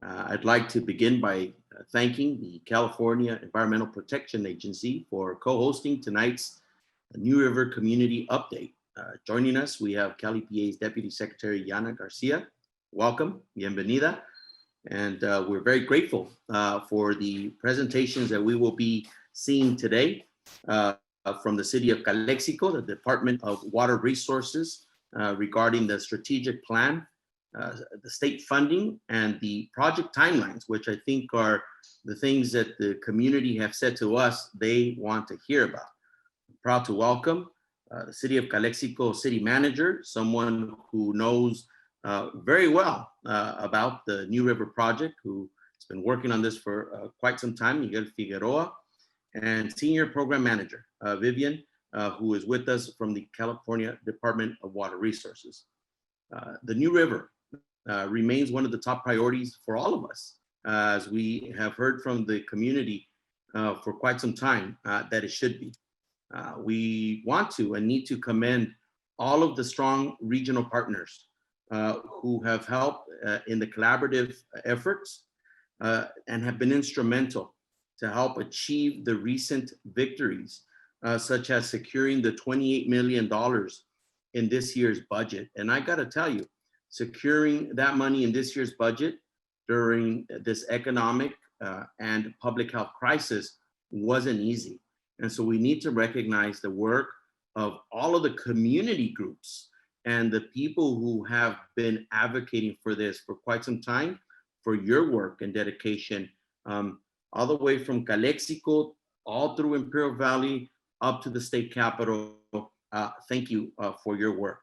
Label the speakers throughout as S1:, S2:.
S1: I'd like to begin by thanking the California Environmental Protection Agency for co-hosting tonight's New River Community Update. Joining us, we have Cali PA's Deputy Secretary, Yana Garcia. Welcome, bienvenida. And we're very grateful for the presentations that we will be seeing today from the city of Calexico, the Department of Water Resources, regarding the strategic plan, the state funding, and the project timelines, which I think are the things that the community have said to us they want to hear about. I'm proud to welcome the city of Calexico city manager, someone who knows very well about the New River project, who has been working on this for quite some time, Miguel Figueroa, and senior program manager, Vivian, who is with us from the California Department of Water Resources. The New River remains one of the top priorities for all of us, as we have heard from the community for quite some time that it should be. We want to and need to commend all of the strong regional partners who have helped in the collaborative efforts and have been instrumental to help achieve the recent victories, such as securing the $28 million in this year's budget. And I gotta tell you, securing that money in this year's budget during this economic and public health crisis wasn't easy. And so we need to recognize the work of all of the community groups and the people who have been advocating for this for quite some time, for your work and dedication, all the way from Calexico, all through Imperial Valley, up to the state capitol. Thank you for your work.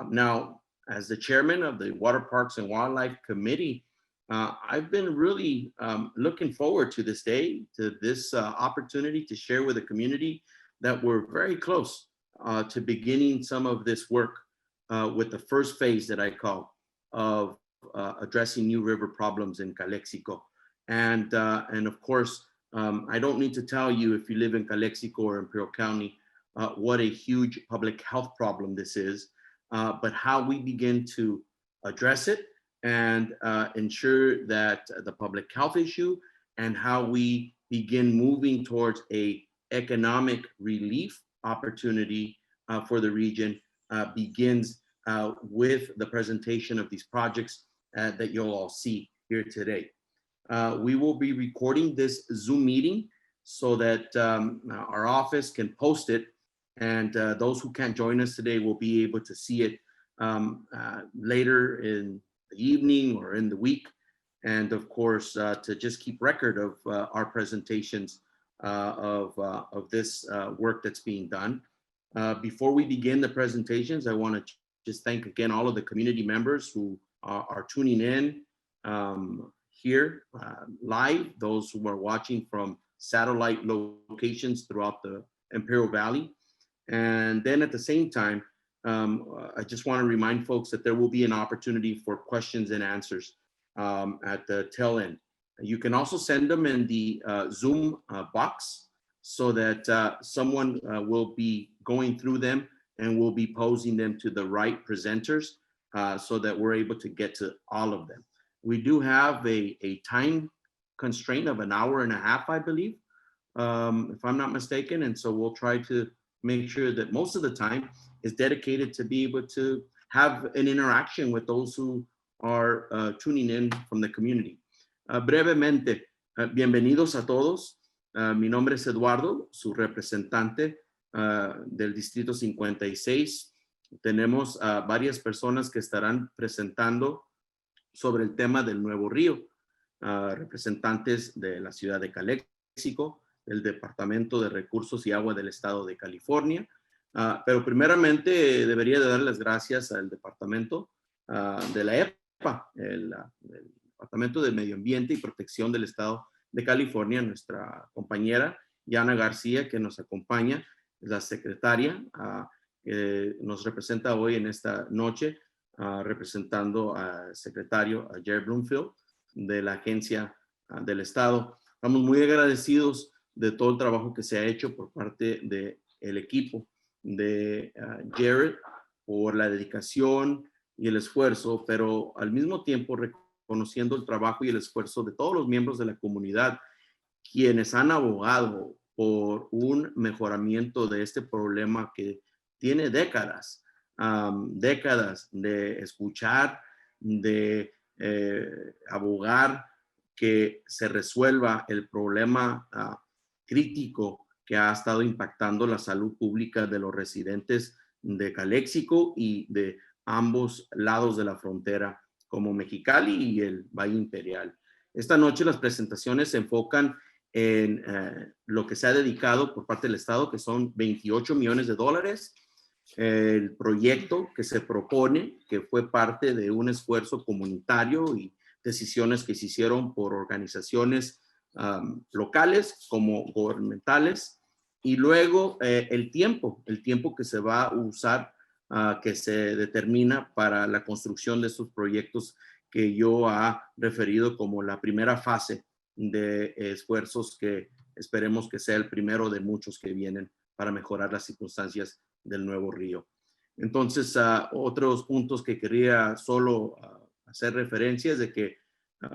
S1: Now, as the chairman of the Water Parks and Wildlife Committee, I've been really looking forward to this day, to this opportunity to share with the community that we're very close to beginning some of this work with the first phase that I call of addressing New River problems in Calexico. And of course, I don't need to tell you, if you live in Calexico or Imperial County, what a huge public health problem this is, but how we begin to address it and ensure that the public health issue and how we begin moving towards a economic relief opportunity for the region begins with the presentation of these projects that you'll all see here today. We will be recording this Zoom meeting so that our office can post it, and those who can't join us today will be able to see it later in the evening or in the week. And of course, to just keep record of our presentations of this work that's being done. Before we begin the presentations, I want to just thank again all of the community members who are tuning in here live, those who are watching from satellite locations throughout the Imperial Valley. And then at the same time, I just want to remind folks that there will be an opportunity for questions and answers at the tail end. You can also send them in the Zoom box so that someone will be going through them and will be posing them to the right presenters so that we're able to get to all of them. We do have a time constraint of an hour and a half, I believe, if I'm not mistaken. And so we'll try to make sure that most of the time is dedicated to be able to have an interaction with those who are tuning in from the community. Brevemente, bienvenidos a todos. Mi nombre es Eduardo, su representante del Distrito 56. Tenemos varias personas que estarán presentando sobre el tema del nuevo río, representantes de la ciudad de Calexico, del Departamento de Recursos y Agua del Estado de California. Pero primeramente debería de dar las gracias al Departamento de la EPA, el Departamento de Medio Ambiente y Protección del Estado de California, nuestra compañera Yana García, que nos acompaña, la secretaria, que nos representa hoy en esta noche, representando al secretario Jerry Bloomfield de la Agencia del Estado. Estamos muy agradecidos de todo el trabajo que se ha hecho por parte del equipo de Jared por la dedicación y el esfuerzo, pero al mismo tiempo reconociendo el trabajo y el esfuerzo de todos los miembros de la comunidad, quienes han abogado por un mejoramiento de este problema que tiene décadas, décadas de escuchar, de abogar que se resuelva el problema crítico que ha estado impactando la salud pública de los residentes de Calexico y de ambos lados de la frontera, como Mexicali y el Valle Imperial. Esta noche las presentaciones se enfocan en lo que se ha dedicado por parte del Estado, que son 28 millones de dólares, el proyecto que se propone, que fue parte de un esfuerzo comunitario y decisiones que se hicieron por organizaciones locales como gubernamentales, y luego el tiempo que se va a usar, que se determina para la construcción de estos proyectos que yo ha referido como la primera fase de esfuerzos que esperemos que sea el primero de muchos que vienen para mejorar las circunstancias del nuevo río. Entonces, otros puntos que quería solo hacer referencia es de que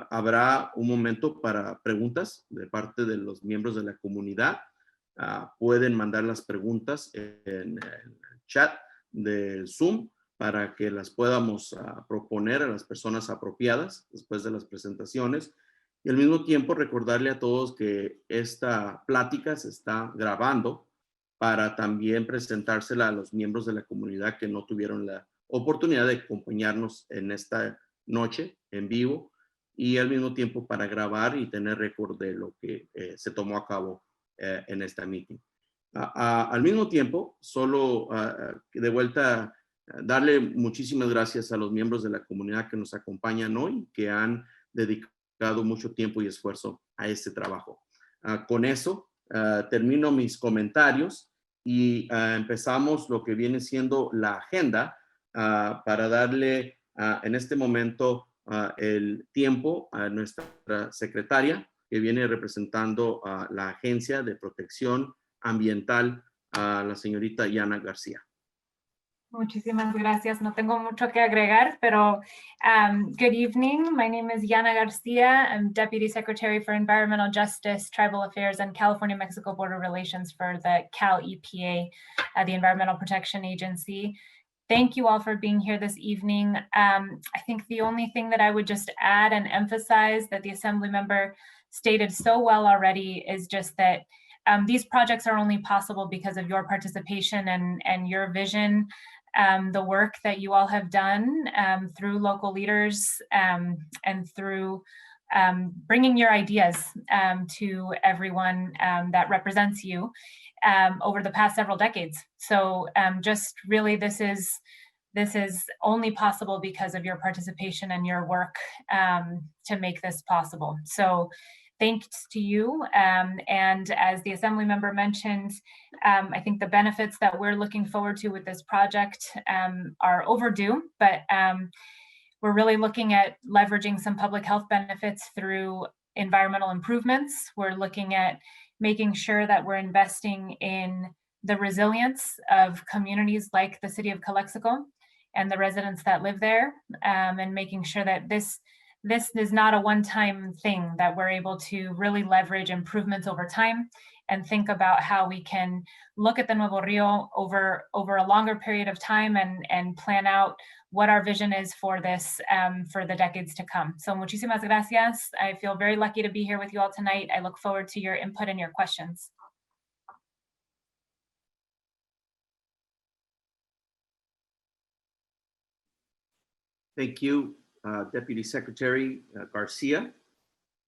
S1: habrá un momento para preguntas de parte de los miembros de la comunidad. Pueden mandar las preguntas en el chat del Zoom para que las podamos proponer a las personas apropiadas después de las presentaciones. Y al mismo tiempo recordarle a todos que esta plática se está grabando para también presentársela a los miembros de la comunidad que no tuvieron la oportunidad de acompañarnos en esta noche en vivo, y al mismo tiempo para grabar y tener récord de lo que se tomó a cabo en esta meeting. Al mismo tiempo, solo de vuelta, darle muchísimas gracias a los miembros de la comunidad que nos acompañan hoy, que han dedicado mucho tiempo y esfuerzo a este trabajo. Con eso, termino mis comentarios y empezamos lo que viene siendo la agenda para darle en este momento el tiempo a nuestra secretaria, que viene representando a la Agencia de Protección Ambiental, a la señorita Yana García.
S2: Muchísimas gracias. No tengo mucho que agregar, pero good evening. My name is Yana Garcia. I'm Deputy Secretary for Environmental Justice, Tribal Affairs, and California-Mexico Border Relations for the Cal EPA, the Environmental Protection Agency. Thank you all for being here this evening. I think the only thing that I would just add and emphasize that the Assembly member stated so well already is just that these projects are only possible because of your participation and your vision, the work that you all have done through local leaders and through bringing your ideas to everyone that represents you over the past several decades. So just really this is only possible because of your participation and your work to make this possible. So thanks to you. And as the Assembly member mentioned, I think the benefits that we're looking forward to with this project are overdue, but we're really looking at leveraging some public health benefits through environmental improvements. We're looking at making sure that we're investing in the resilience of communities like the city of Calexico and the residents that live there, and making sure that this is not a one-time thing, that we're able to really leverage improvements over time and think about how we can look at the Nuevo Rio over a longer period of time and plan out what our vision is for this for the decades to come. So muchísimas gracias. I feel very lucky to be here with you all tonight. I look forward to your input and your questions.
S1: Thank you, Deputy Secretary Garcia.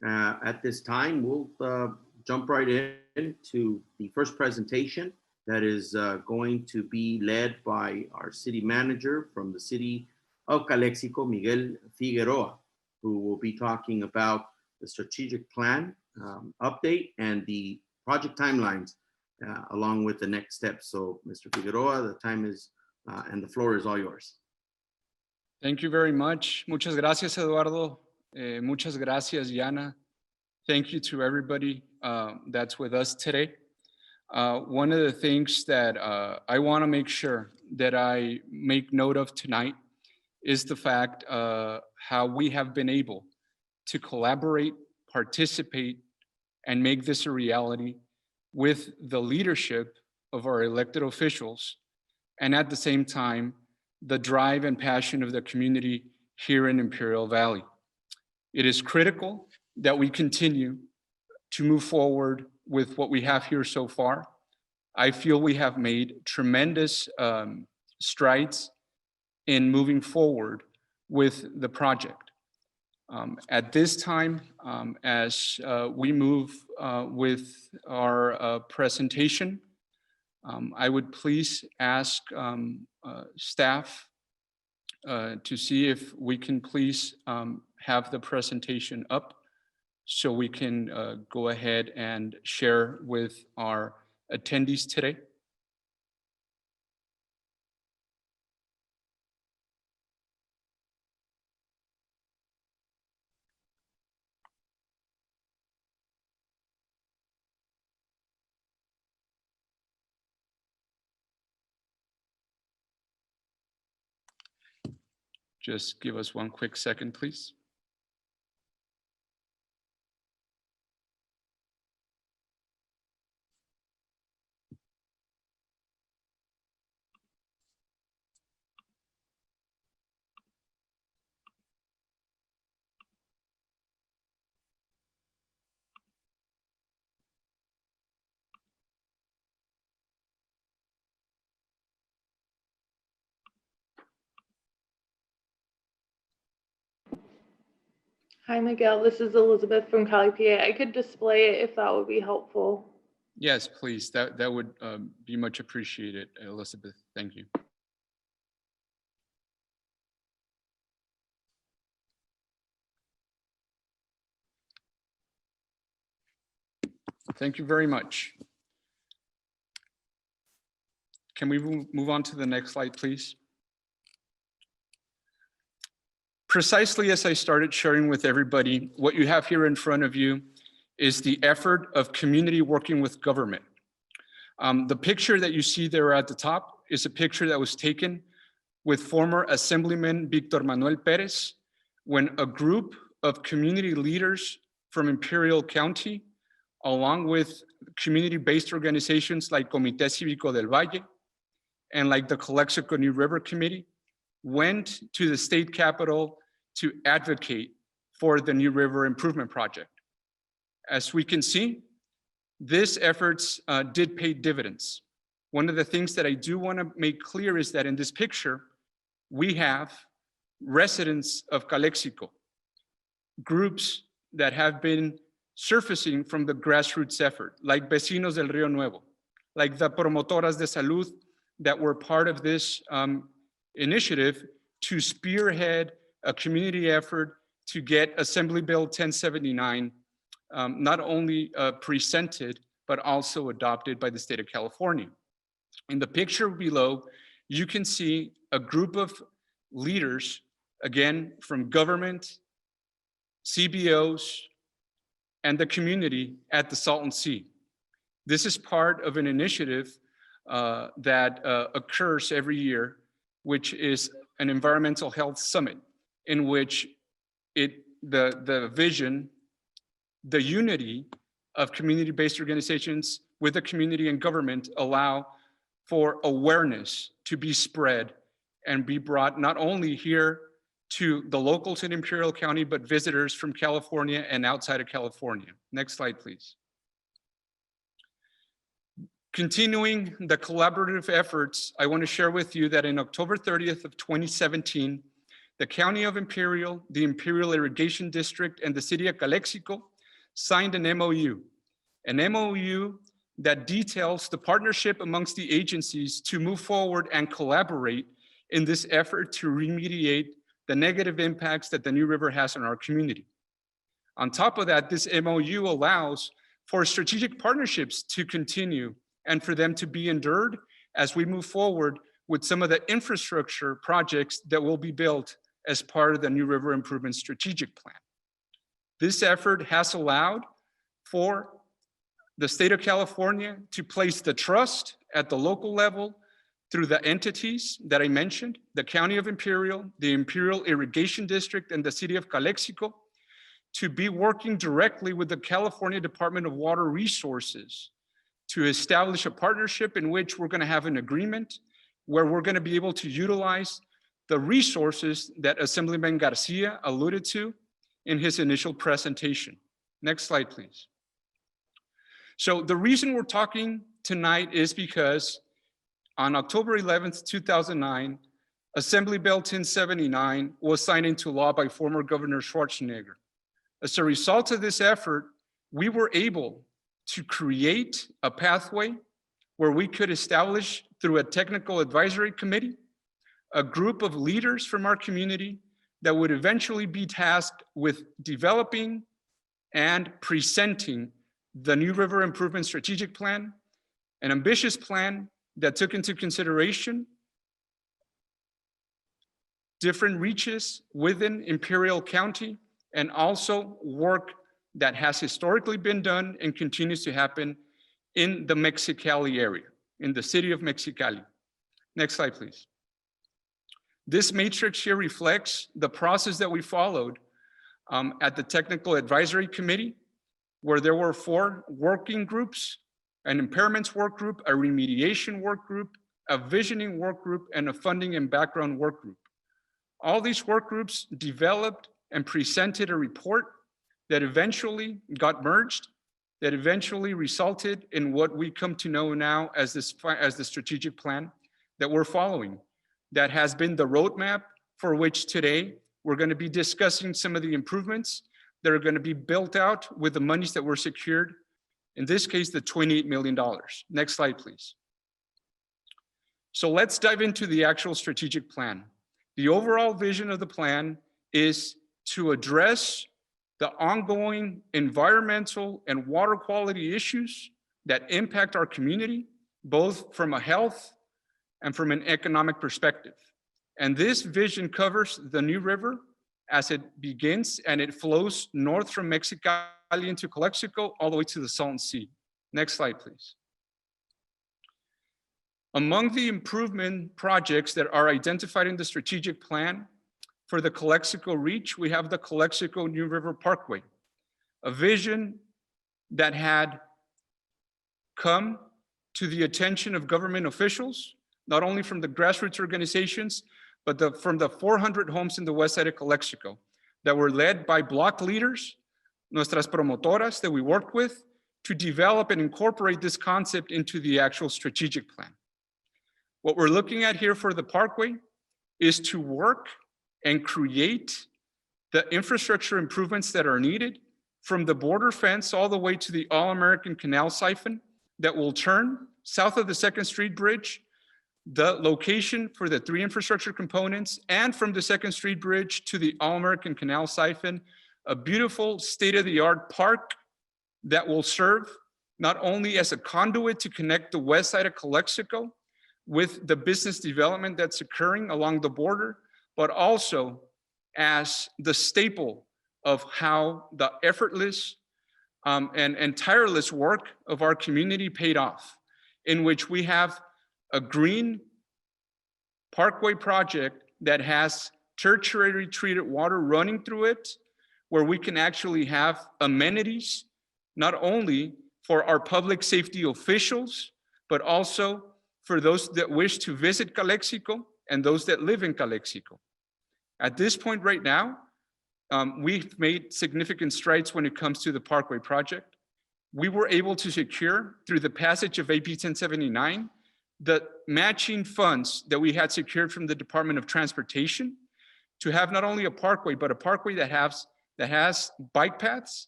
S1: At this time, we'll jump right into the first presentation that is going to be led by our city manager from the city of Calexico, Miguel Figueroa, who will be talking about the strategic plan update and the project timelines along with the next steps. So, Mr. Figueroa, the time is and the floor is all yours.
S3: Thank you very much. Muchas gracias, Eduardo. Muchas gracias, Yana. Thank you to everybody that's with us today. One of the things that I want to make sure that I make note of tonight is the fact how we have been able to collaborate, participate, and make this a reality with the leadership of our elected officials, and at the same time, the drive and passion of the community here in Imperial Valley. It is critical that we continue to move forward with what we have here so far. I feel we have made tremendous strides in moving forward with the project. At this time, as we move with our presentation, I would please ask staff to see if we can please have the presentation up so we can go ahead and share with our attendees today. Just give us one quick second, please.
S4: Hi, Miguel. This is Elizabeth from Cali, PA. I could display it if that would be helpful.
S3: Yes, please. That would be much appreciated, Elizabeth. Thank you. Thank you very much. Can we move on to the next slide, please? Precisely as I started sharing with everybody, what you have here in front of you is the effort of community working with government. The picture that you see there at the top is a picture that was taken with former Assemblyman Victor Manuel Perez when a group of community leaders from Imperial County, along with community-based organizations like Comité Cívico del Valle and like the Calexico New River Committee, went to the state capitol to advocate for the New River Improvement Project. As we can see, these efforts did pay dividends. One of the things that I do want to make clear is that in this picture, we have residents of Calexico, groups that have been surfacing from the grassroots effort, like Vecinos del Río Nuevo, like the Promotoras de Salud that were part of this initiative to spearhead a community effort to get Assembly Bill 1079 not only presented, but also adopted by the state of California. In the picture below, you can see a group of leaders, again, from government, CBOs, and the community at the Salton Sea. This is part of an initiative that occurs every year, which is an environmental health summit, in which the vision, the unity of community-based organizations with the community and government allow for awareness to be spread and be brought not only here to the locals in Imperial County, but visitors from California and outside of California. Next slide, please. Continuing the collaborative efforts, I want to share with you that in October 30th of 2017, the County of Imperial, the Imperial Irrigation District, and the City of Calexico signed an MOU that details the partnership amongst the agencies to move forward and collaborate in this effort to remediate the negative impacts that the New River has on our community. On top of that, this MOU allows for strategic partnerships to continue and for them to be endured as we move forward with some of the infrastructure projects that will be built as part of the New River Improvement Strategic Plan. This effort has allowed for the state of California to place the trust at the local level through the entities that I mentioned, the County of Imperial, the Imperial Irrigation District, and the City of Calexico, to be working directly with the California Department of Water Resources to establish a partnership in which we're going to have an agreement where we're going to be able to utilize the resources that Assemblyman Garcia alluded to in his initial presentation. Next slide, please. So the reason we're talking tonight is because on October 11th, 2009, Assembly Bill 1079 was signed into law by former Governor Schwarzenegger. As a result of this effort, we were able to create a pathway where we could establish, through a technical advisory committee, a group of leaders from our community that would eventually be tasked with developing and presenting the New River Improvement Strategic Plan, an ambitious plan that took into consideration different reaches within Imperial County, and also work that has historically been done and continues to happen in the Mexicali area, in the city of Mexicali. Next slide, please. This matrix here reflects the process that we followed at the Technical Advisory Committee, where there were 4 working groups: an impairments work group, a remediation work group, a visioning work group, and a funding and background work group. All these work groups developed and presented a report that eventually got merged, that eventually resulted in what we come to know now as the strategic plan that we're following. That has been the roadmap for which today we're going to be discussing some of the improvements that are going to be built out with the monies that were secured, in this case, the $28 million. Next slide, please. So let's dive into the actual strategic plan. The overall vision of the plan is to address the ongoing environmental and water quality issues that impact our community, both from a health and from an economic perspective. And this vision covers the New River as it begins and it flows north from Mexicali into Calexico all the way to the Salton Sea. Next slide, please. Among the improvement projects that are identified in the strategic plan for the Calexico reach, we have the Calexico New River Parkway, a vision that had come to the attention of government officials, not only from the grassroots organizations, but from the 400 homes in the west side of Calexico that were led by block leaders, nuestras promotoras that we worked with, to develop and incorporate this concept into the actual strategic plan. What we're looking at here for the parkway is to work and create the infrastructure improvements that are needed, from the border fence all the way to the All-American Canal siphon that will turn south of the 2nd Street Bridge, the location for the 3 infrastructure components, and from the 2nd Street Bridge to the All-American Canal siphon, a beautiful state-of-the-art park that will serve not only as a conduit to connect the west side of Calexico with the business development that's occurring along the border, but also as the staple of how the effortless and tireless work of our community paid off, in which we have a green parkway project that has tertiary treated water running through it, where we can actually have amenities, not only for our public safety officials, but also for those that wish to visit Calexico and those that live in Calexico. At this point right now, we've made significant strides when it comes to the Parkway project. We were able to secure, through the passage of AB 1079, the matching funds that we had secured from the Department of Transportation to have not only a parkway, but a parkway that has bike paths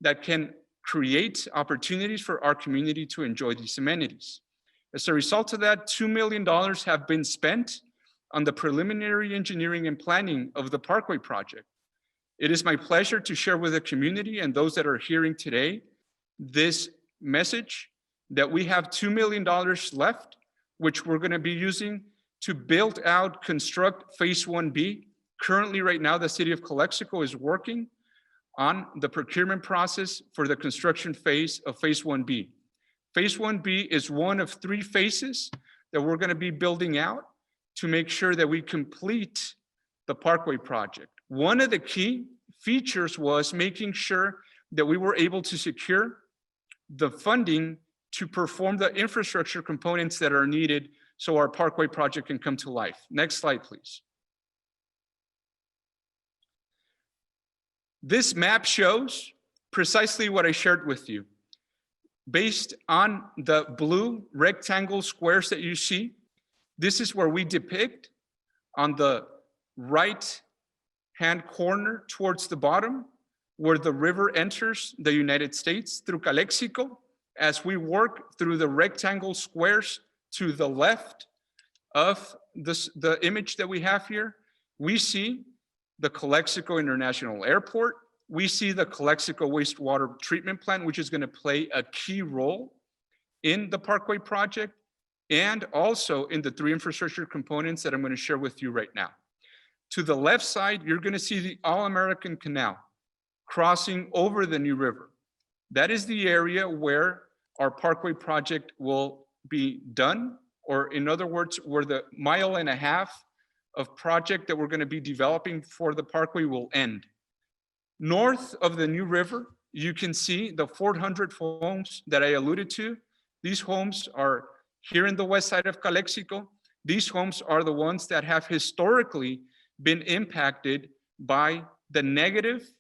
S3: that can create opportunities for our community to enjoy these amenities. As a result of that, $2 million have been spent on the preliminary engineering and planning of the Parkway project. It is my pleasure to share with the community and those that are hearing today this message that we have $2 million left, which we're going to be using to build out, construct phase 1B. Currently, right now, the city of Calexico is working on the procurement process for the construction phase of phase 1B. Phase 1B is one of 3 phases that we're going to be building out to make sure that we complete the Parkway project. One of the key features was making sure that we were able to secure the funding to perform the infrastructure components that are needed so our Parkway project can come to life. Next slide, please. This map shows precisely what I shared with you. Based on the blue rectangle squares that you see, this is where we depict on the right-hand corner towards the bottom, where the river enters the United States through Calexico. As we work through the rectangle squares to the left of the image that we have here, we see the Calexico International Airport. We see the Calexico wastewater treatment plant, which is going to play a key role in the Parkway project and also in the 3 infrastructure components that I'm going to share with you right now. To the left side, you're going to see the All-American Canal crossing over the New River. That is the area where our Parkway project will be done, or in other words, where the 1.5 miles of project that we're going to be developing for the Parkway will end. North of the New River, you can see the 400 homes that I alluded to. These homes are here in the west side of Calexico. These homes are the ones that have historically been impacted by the negative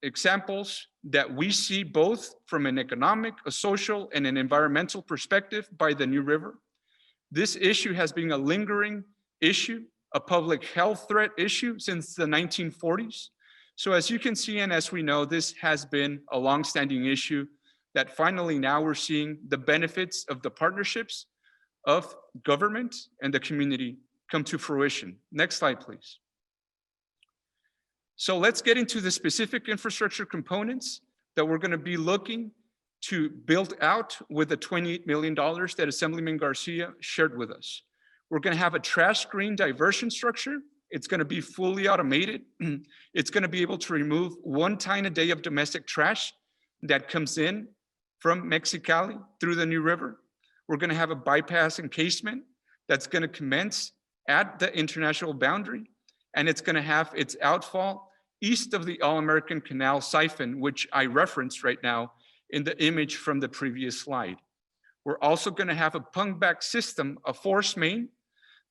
S3: examples that we see both from an economic, a social, and an environmental perspective by the New River. This issue has been a lingering issue, a public health threat issue since the 1940s. So as you can see, and as we know, this has been a longstanding issue that finally now we're seeing the benefits of the partnerships of government and the community come to fruition. Next slide, please. So let's get into the specific infrastructure components that we're going to be looking to build out with the $28 million that Assemblyman Garcia shared with us. We're going to have a trash screen diversion structure. It's going to be fully automated. It's going to be able to remove 1 ton a day of domestic trash that comes in from Mexicali through the New River. We're going to have a bypass encasement that's going to commence at the international boundary, and it's going to have its outfall east of the All-American Canal siphon, which I referenced right now in the image from the previous slide. We're also going to have a pump-back system, a force main,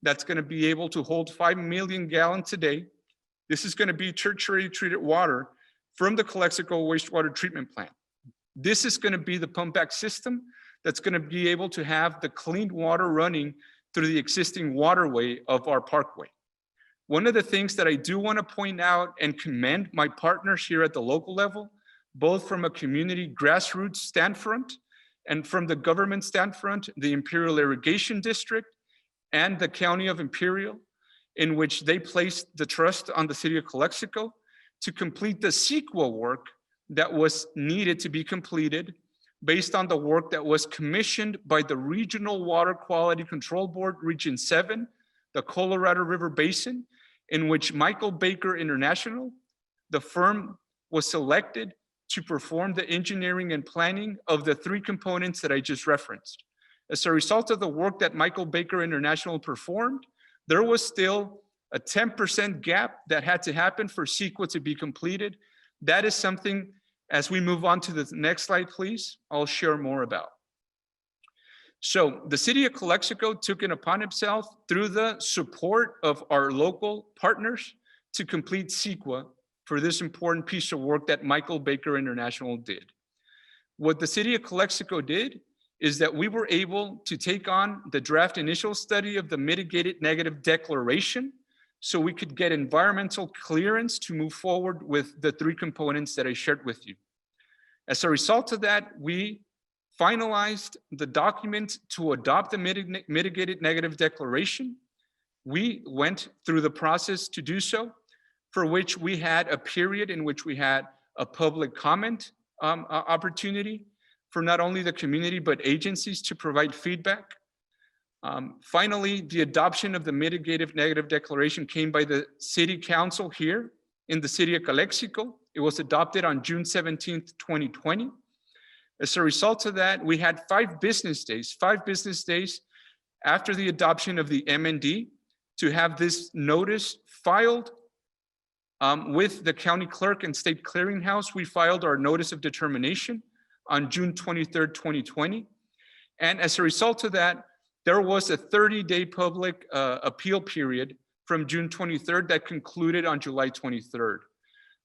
S3: that's going to be able to hold 5 million gallons a day. This is going to be tertiary treated water from the Calexico wastewater treatment plant. This is going to be the pump-back system that's going to be able to have the clean water running through the existing waterway of our parkway. One of the things that I do want to point out and commend my partners here at the local level, both from a community grassroots standpoint and from the government standpoint, the Imperial Irrigation District and the County of Imperial, in which they placed the trust on the city of Calexico to complete the CEQA work that was needed to be completed based on the work that was commissioned by the Regional Water Quality Control Board, Region 7, the Colorado River Basin, in which Michael Baker International, the firm, was selected to perform the engineering and planning of the 3 components that I just referenced. As a result of the work that Michael Baker International performed, there was still a 10% gap that had to happen for CEQA to be completed. That is something, as we move on to the next slide, please, I'll share more about. So the city of Calexico took it upon itself through the support of our local partners to complete CEQA for this important piece of work that Michael Baker International did. What the city of Calexico did is that we were able to take on the draft initial study of the mitigated negative declaration so we could get environmental clearance to move forward with the 3 components that I shared with you. As a result of that, we finalized the document to adopt the mitigated negative declaration. We went through the process to do so, for which we had a period in which we had a public comment opportunity for not only the community, but agencies to provide feedback. Finally, the adoption of the mitigated negative declaration came by the city council here in the city of Calexico. It was adopted on June 17th, 2020. As a result of that, we had 5 business days after the adoption of the MND to have this notice filed With the county clerk and state clearinghouse, we filed our notice of determination on June 23rd, 2020. And as a result of that, there was a 30-day public appeal period from June 23rd that concluded on July 23rd.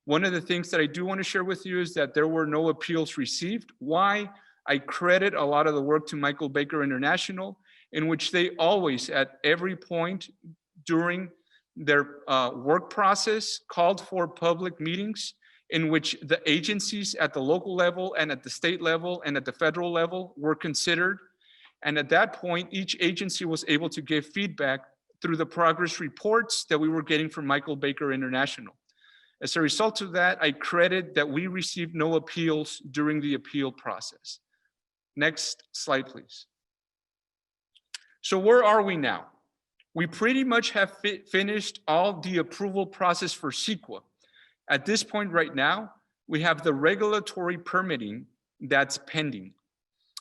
S3: One of the things that I do want to share with you is that there were no appeals received. Why? I credit a lot of the work to Michael Baker International, in which they always, at every point during their work process, called for public meetings in which the agencies at the local level and at the state level and at the federal level were considered. And at that point, each agency was able to give feedback through the progress reports that we were getting from Michael Baker International. As a result of that, I credit that we received no appeals during the appeal process. Next slide, please. So where are we now? We pretty much have finished all the approval process for CEQA. At this point right now, we have the regulatory permitting that's pending.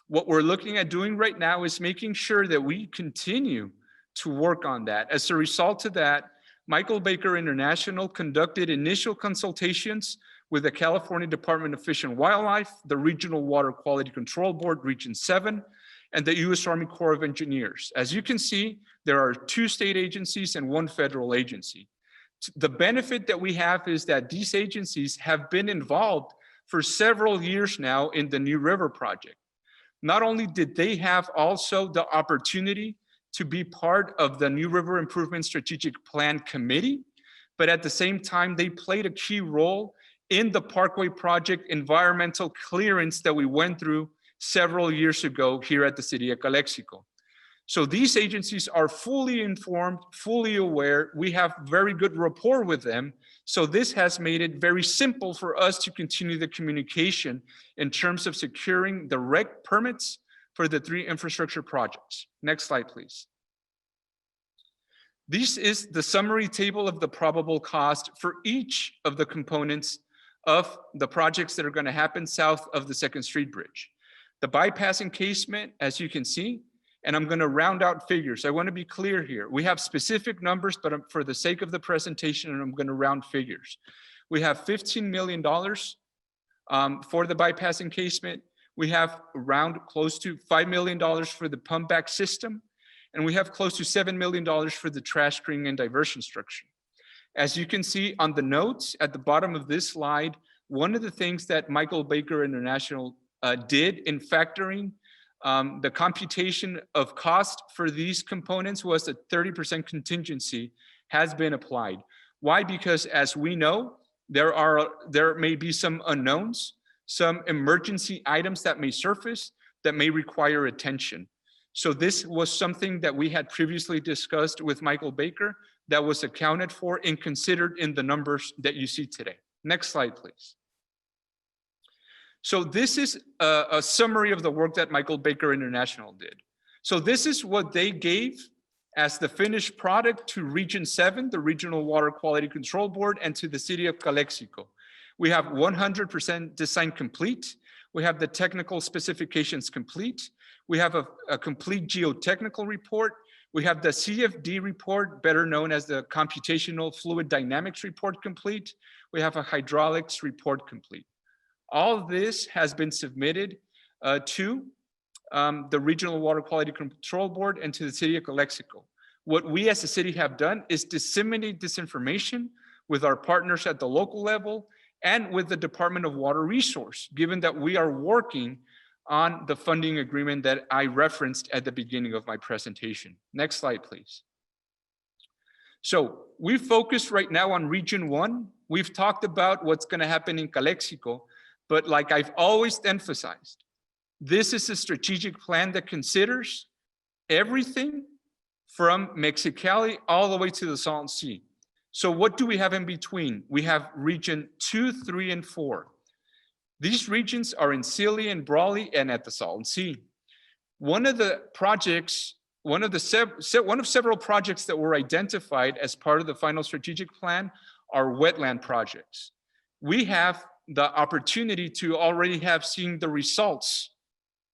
S3: What we're looking at doing right now is making sure that we continue to work on that. As a result of that, Michael Baker International conducted initial consultations with the California Department of Fish and Wildlife, the Regional Water Quality Control Board, Region 7, and the U.S. Army Corps of Engineers. As you can see, there are 2 state agencies and 1 federal agency. The benefit that we have is that these agencies have been involved for several years now in the New River project. Not only did they have also the opportunity to be part of the New River Improvement Strategic Plan Committee, but at the same time, they played a key role in the Parkway project environmental clearance that we went through several years ago here at the city of Calexico. So these agencies are fully informed, fully aware. We have very good rapport with them. So this has made it very simple for us to continue the communication in terms of securing the REC permits for the 3 infrastructure projects. Next slide, please. This is the summary table of the probable cost for each of the components of the projects that are going to happen south of the 2nd Street Bridge. The bypass encasement, as you can see, and I'm going to round out figures. I want to be clear here. We have specific numbers, but for the sake of the presentation, I'm going to round figures. We have $15 million for the bypass encasement. We have around close to $5 million for the pump back system, and we have close to $7 million for the trash screening and diversion structure. As you can see on the notes at the bottom of this slide, one of the things that Michael Baker International did in factoring the computation of cost for these components was a 30% contingency has been applied. Why? Because as we know, there may be some unknowns, some emergency items that may surface that may require attention. So this was something that we had previously discussed with Michael Baker that was accounted for and considered in the numbers that you see today. Next slide, please. So this is a summary of the work that Michael Baker International did. So this is what they gave as the finished product to Region 7, the Regional Water Quality Control Board, and to the city of Calexico. We have 100% design complete. We have the technical specifications complete. We have a complete geotechnical report. We have the CFD report, better known as the Computational Fluid Dynamics report, complete. We have a hydraulics report complete. All of this has been submitted to the Regional Water Quality Control Board and to the city of Calexico. What we as a city have done is disseminate this information with our partners at the local level and with the Department of Water Resource, given that we are working on the funding agreement that I referenced at the beginning of my presentation. Next slide, please. So we focus right now on Region 1. We've talked about what's going to happen in Calexico, but like I've always emphasized, this is a strategic plan that considers everything from Mexicali all the way to the Salton Sea. So what do we have in between? We have Region 2, 3, and 4. These regions are in Sealy and Brawley and at the Salton Sea. One of the projects, one of several projects that were identified as part of the final strategic plan are wetland projects. We have the opportunity to already have seen the results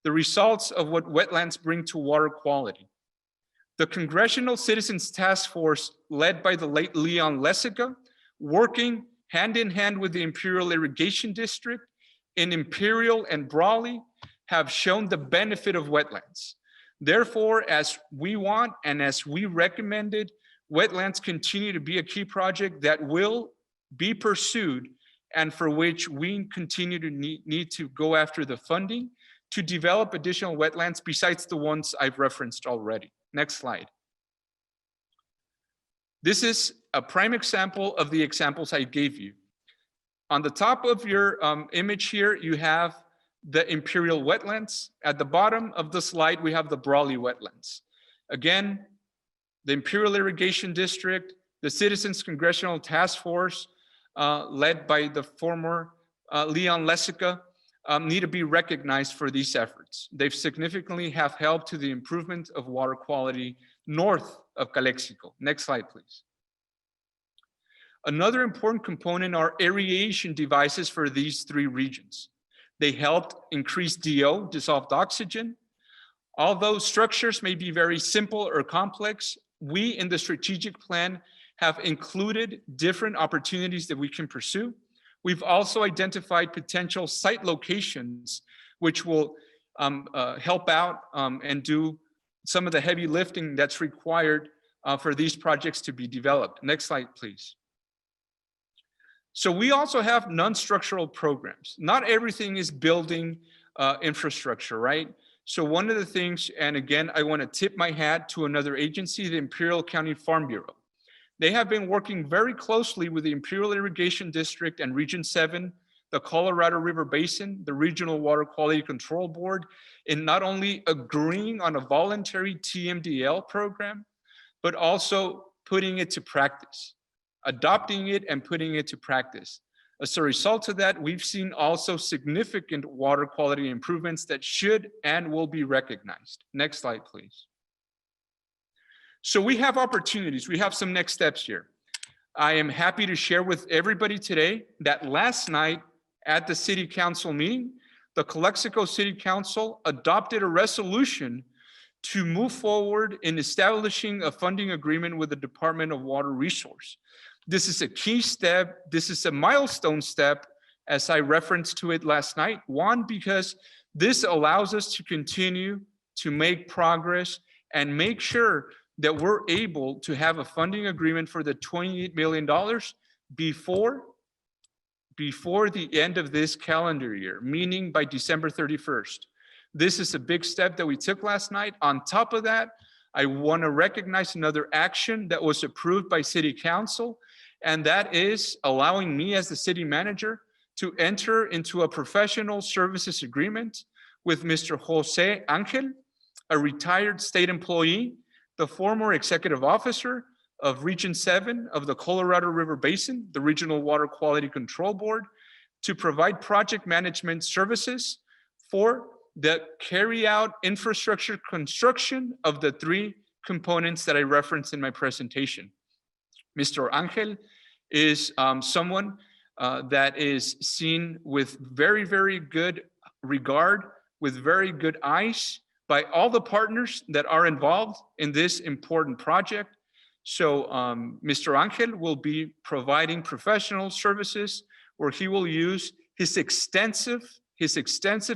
S3: of what wetlands bring to water quality. The Congressional Citizens Task Force, led by the late Leon Lesica, working hand in hand with the Imperial Irrigation District in Imperial and Brawley, have shown the benefit of wetlands. Therefore, as we want and as we recommended, wetlands continue to be a key project that will be pursued and for which we continue to need to go after the funding to develop additional wetlands besides the ones I've referenced already. Next slide. This is a prime example of the examples I gave you. On the top of your image here, you have the Imperial Wetlands. At the bottom of the slide, we have the Brawley Wetlands. Again, the Imperial Irrigation District, the Citizens Congressional Task Force, led by the former Leon Lesica, need to be recognized for these efforts. They've significantly have helped to the improvement of water quality north of Calexico. Next slide, please. Another important component are aeration devices for these three regions. They helped increase DO, dissolved oxygen. Although structures may be very simple or complex, we in the strategic plan have included different opportunities that we can pursue. We've also identified potential site locations which will help out and do some of the heavy lifting that's required for these projects to be developed. Next slide, please. So we also have non-structural programs. Not everything is building infrastructure, right? So one of the things, and again, I want to tip my hat to another agency, the Imperial County Farm Bureau. They have been working very closely with the Imperial Irrigation District and Region 7, the Colorado River Basin, the Regional Water Quality Control Board, in not only agreeing on a voluntary TMDL program, but also putting it to practice, adopting it and putting it to practice. As a result of that, we've seen also significant water quality improvements that should and will be recognized. Next slide, please. So we have opportunities. We have some next steps here. I am happy to share with everybody today that last night at the City Council meeting, the Calexico City Council adopted a resolution to move forward in establishing a funding agreement with the Department of Water Resources. This is a key step. This is a milestone step, as I referenced to it last night. One, because this allows us to continue to make progress and make sure that we're able to have a funding agreement for the $28 million before the end of this calendar year, meaning by December 31st. This is a big step that we took last night. On top of that, I want to recognize another action that was approved by City Council, and that is allowing me as the city manager to enter into a professional services agreement with Mr. Jose Angel, a retired state employee, the former executive officer of Region 7 of the Colorado River Basin, the Regional Water Quality Control Board, to provide project management services for the carry out infrastructure construction of the three components that I referenced in my presentation. Mr. Angel is someone that is seen with very, very good regard, with very good eyes by all the partners that are involved in this important project. So Mr. Angel will be providing professional services where he will use his extensive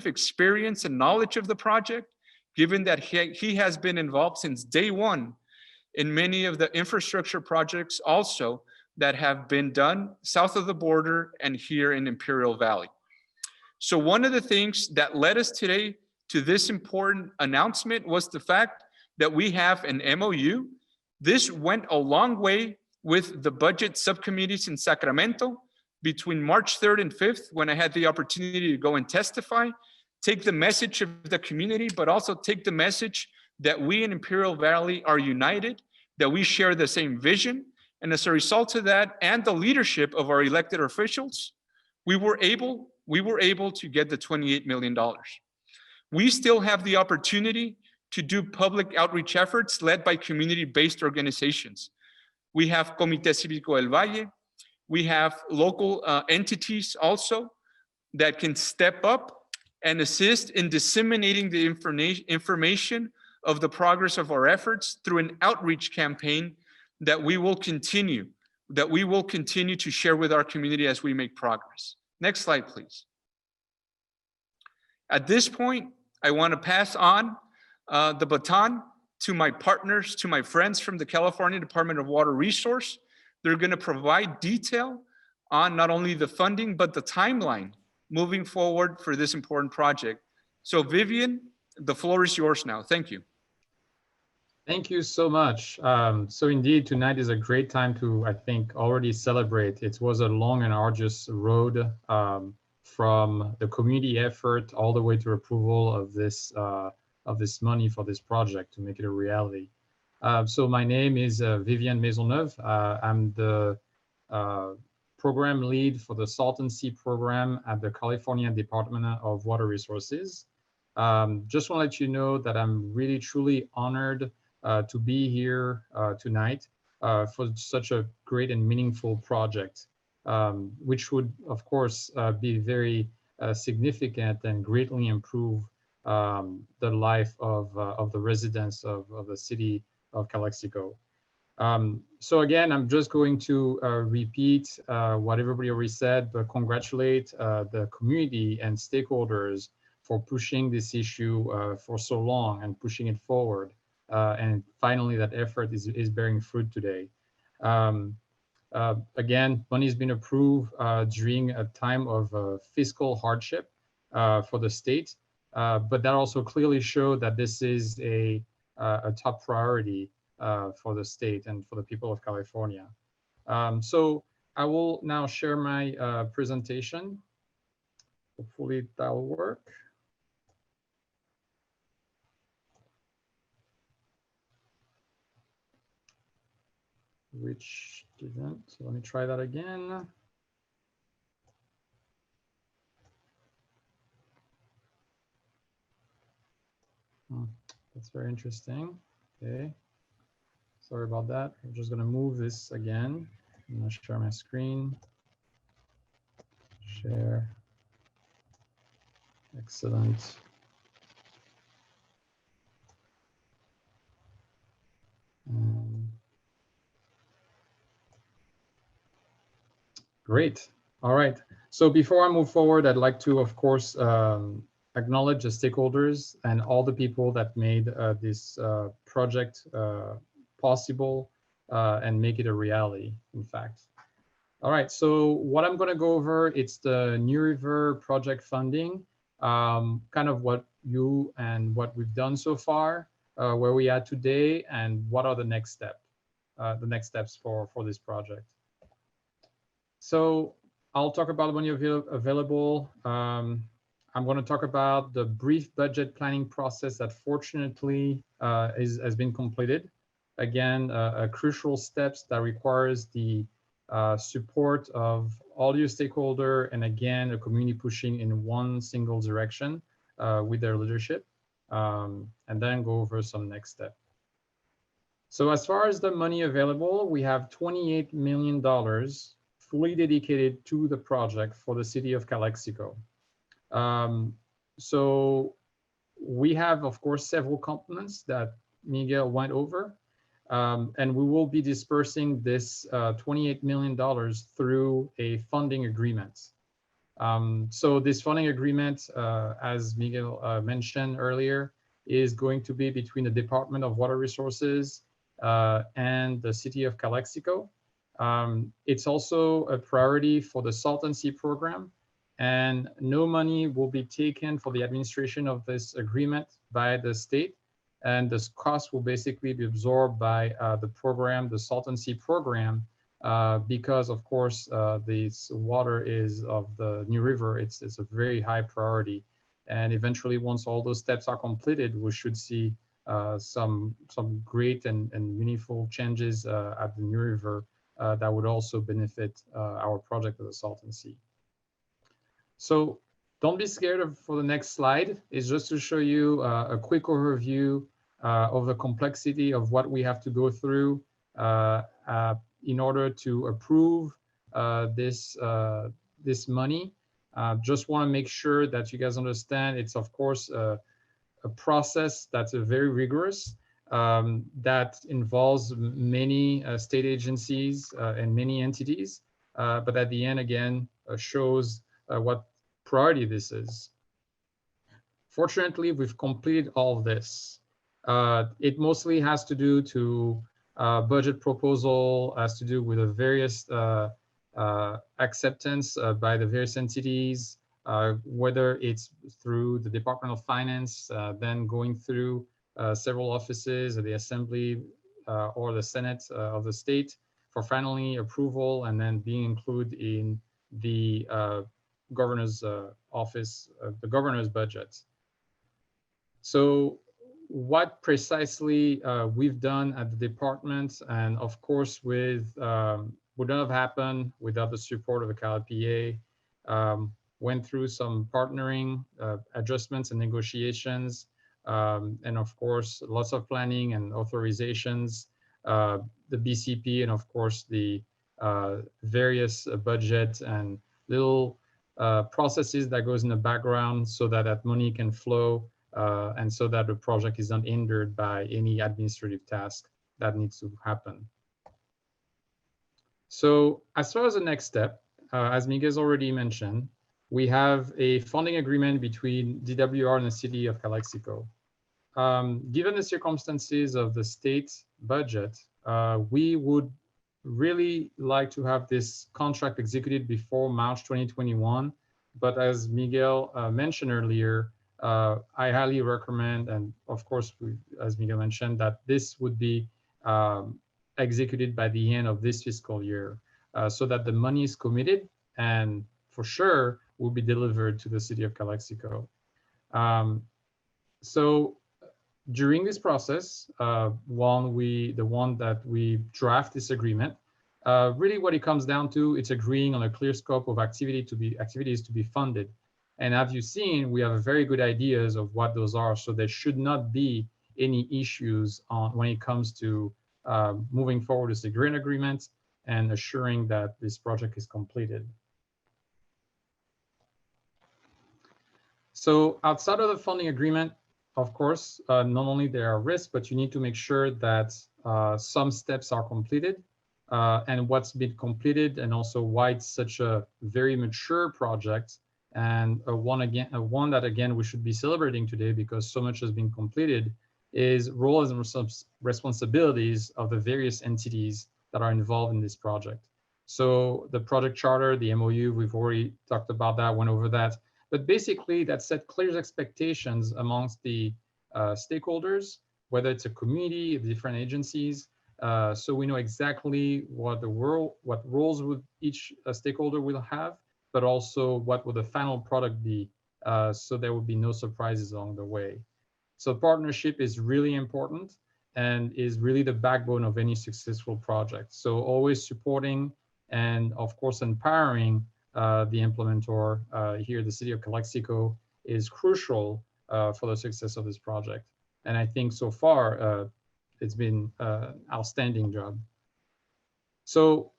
S3: experience and knowledge of the project, given that he has been involved since day one in many of the infrastructure projects also that have been done south of the border and here in Imperial Valley. So one of the things that led us today to this important announcement was the fact that we have an MOU. This went a long way with the budget subcommittees in Sacramento between March 3rd and 5th, when I had the opportunity to go and testify, take the message of the community, but also take the message that we in Imperial Valley are united, that we share the same vision. And as a result of that, and the leadership of our elected officials, we were able to get the $28 million. We still have the opportunity to do public outreach efforts led by community-based organizations. We have Comité Cívico del Valle. We have local entities also that can step up and assist in disseminating the information of the progress of our efforts through an outreach campaign that we will continue. that we will continue to share with our community as we make progress. Next slide, please. At this point, I want to pass on the baton to my partners, to my friends from the California Department of Water Resource. They're going to provide detail on not only the funding, but the timeline moving forward for this important project. So Vivian, the floor is yours now. Thank you.
S5: Thank you so much. So indeed, tonight is a great time to, I think, already celebrate. It was a long and arduous road from the community effort all the way to approval of this money for this project to make it a reality. So my name is Vivian Maisonneuve. I'm the program lead for the Salt and Sea program at the California Department of Water Resources. Just want to let you know that I'm really, truly honored to be here tonight for such a great and meaningful project, which would, of course, be very significant and greatly improve the life of the residents of the city of Calexico. So again, I'm just going to repeat what everybody already said, but congratulate the community and stakeholders for pushing this issue for so long and pushing it forward. And finally, that effort is bearing fruit today. Again, money has been approved during a time of fiscal hardship for the state, but that also clearly showed that this is a top priority for the state and for the people of California. So I will now share my presentation. Hopefully that'll work. Which didn't. So let me try that again. That's very interesting. Okay. Sorry about that. I'm just going to move this again. I'm going to share my screen. Share. Excellent. Great. All right. So before I move forward, I'd like to, of course, acknowledge the stakeholders and all the people that made this project possible and make it a reality, in fact. All right. So what I'm going to go over, it's the New River project funding, kind of what you and what we've done so far, where we are today, and what are the next steps for this project. So I'll talk about money available. I'm going to talk about the brief budget planning process that fortunately has been completed. Again, a crucial steps that requires the support of all your stakeholder and again, a community pushing in one single direction with their leadership, and then go over some next step. So as far as the money available, we have $28 million fully dedicated to the project for the city of Calexico. So we have, of course, several components that Miguel went over, and we will be dispersing this $28 million through a funding agreement. So this funding agreement, as Miguel mentioned earlier, is going to be between the Department of Water Resources and the city of Calexico. It's also a priority for the Salt and Sea program, and no money will be taken for the administration of this agreement by the state, and this cost will basically be absorbed by the program, the Salt and Sea program, because of course this water is of the New River. It's a very high priority, and eventually once all those steps are completed, we should see some great and meaningful changes at the New River that would also benefit our project of the Salt and Sea. So don't be scared for the next slide. It's just to show you a quick overview of the complexity of what we have to go through in order to approve this money. Just want to make sure that you guys understand it's, of course, a process that's very rigorous. that involves many state agencies and many entities, but at the end, again, shows what priority this is. Fortunately, we've completed all of this. It mostly has to do to budget proposal, has to do with the various acceptance by the various entities, whether it's through the Department of Finance, then going through several offices of the Assembly or the Senate of the state for finally approval, and then being included in the governor's office, the governor's budget. So what precisely we've done at the department, and of course would not have happened without the support of the CalPA, went through some partnering, adjustments and negotiations, and of course, lots of planning and authorizations, the BCP, and of course, the various budget and little processes that goes in the background so that that money can flow and so that the project is not hindered by any administrative task that needs to happen. So as far as the next step, as Miguel's already mentioned, we have a funding agreement between DWR and the city of Calexico. Given the circumstances of the state budget, we would really like to have this contract executed before March 2021. But as Miguel mentioned earlier, I highly recommend, and of course, as Miguel mentioned, that this would be executed by the end of this fiscal year, so that the money is committed and for sure will be delivered to the city of Calexico. So during this process, the one that we draft this agreement, really what it comes down to, it's agreeing on a clear scope of activities to be funded. And as you've seen, we have very good ideas of what those are. So there should not be any issues when it comes to moving forward with the grant agreement and assuring that this project is completed. So outside of the funding agreement, of course, not only there are risks, but you need to make sure that some steps are completed and what's been completed, and also why it's such a very mature project, and one that again we should be celebrating today because so much has been completed, is roles and responsibilities of the various entities that are involved in this project. So the project charter, the MOU, we've already talked about that, went over that. But basically that set clear expectations amongst the stakeholders, whether it's a community, different agencies, so we know exactly what roles would each stakeholder will have, but also what will the final product be, so there will be no surprises along the way. So partnership is really important and is really the backbone of any successful project. So always supporting and of course empowering the implementer here, the city of Calexico, is crucial for the success of this project. And I think so far it's been an outstanding job. So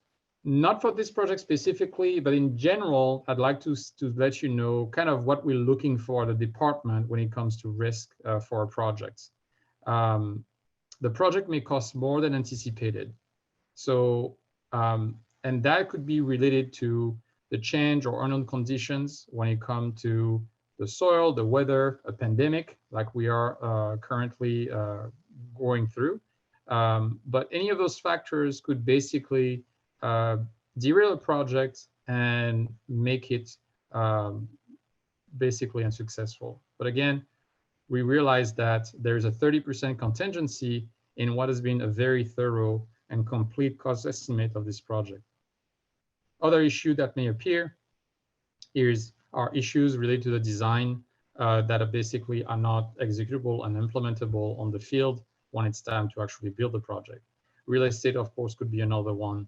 S5: not for this project specifically, but in general, I'd like to let you know kind of what we're looking for at the department when it comes to risk for our projects. The project may cost more than anticipated. So, and that could be related to the change or unknown conditions when it comes to the soil, the weather, a pandemic like we are currently going through. But any of those factors could basically derail a project and make it basically unsuccessful. But again, we realize that there's a 30% contingency in what has been a very thorough and complete cost estimate of this project. Other issue that may appear are issues related to the design that are basically not executable and implementable on the field when it's time to actually build the project. Real estate, of course, could be another one,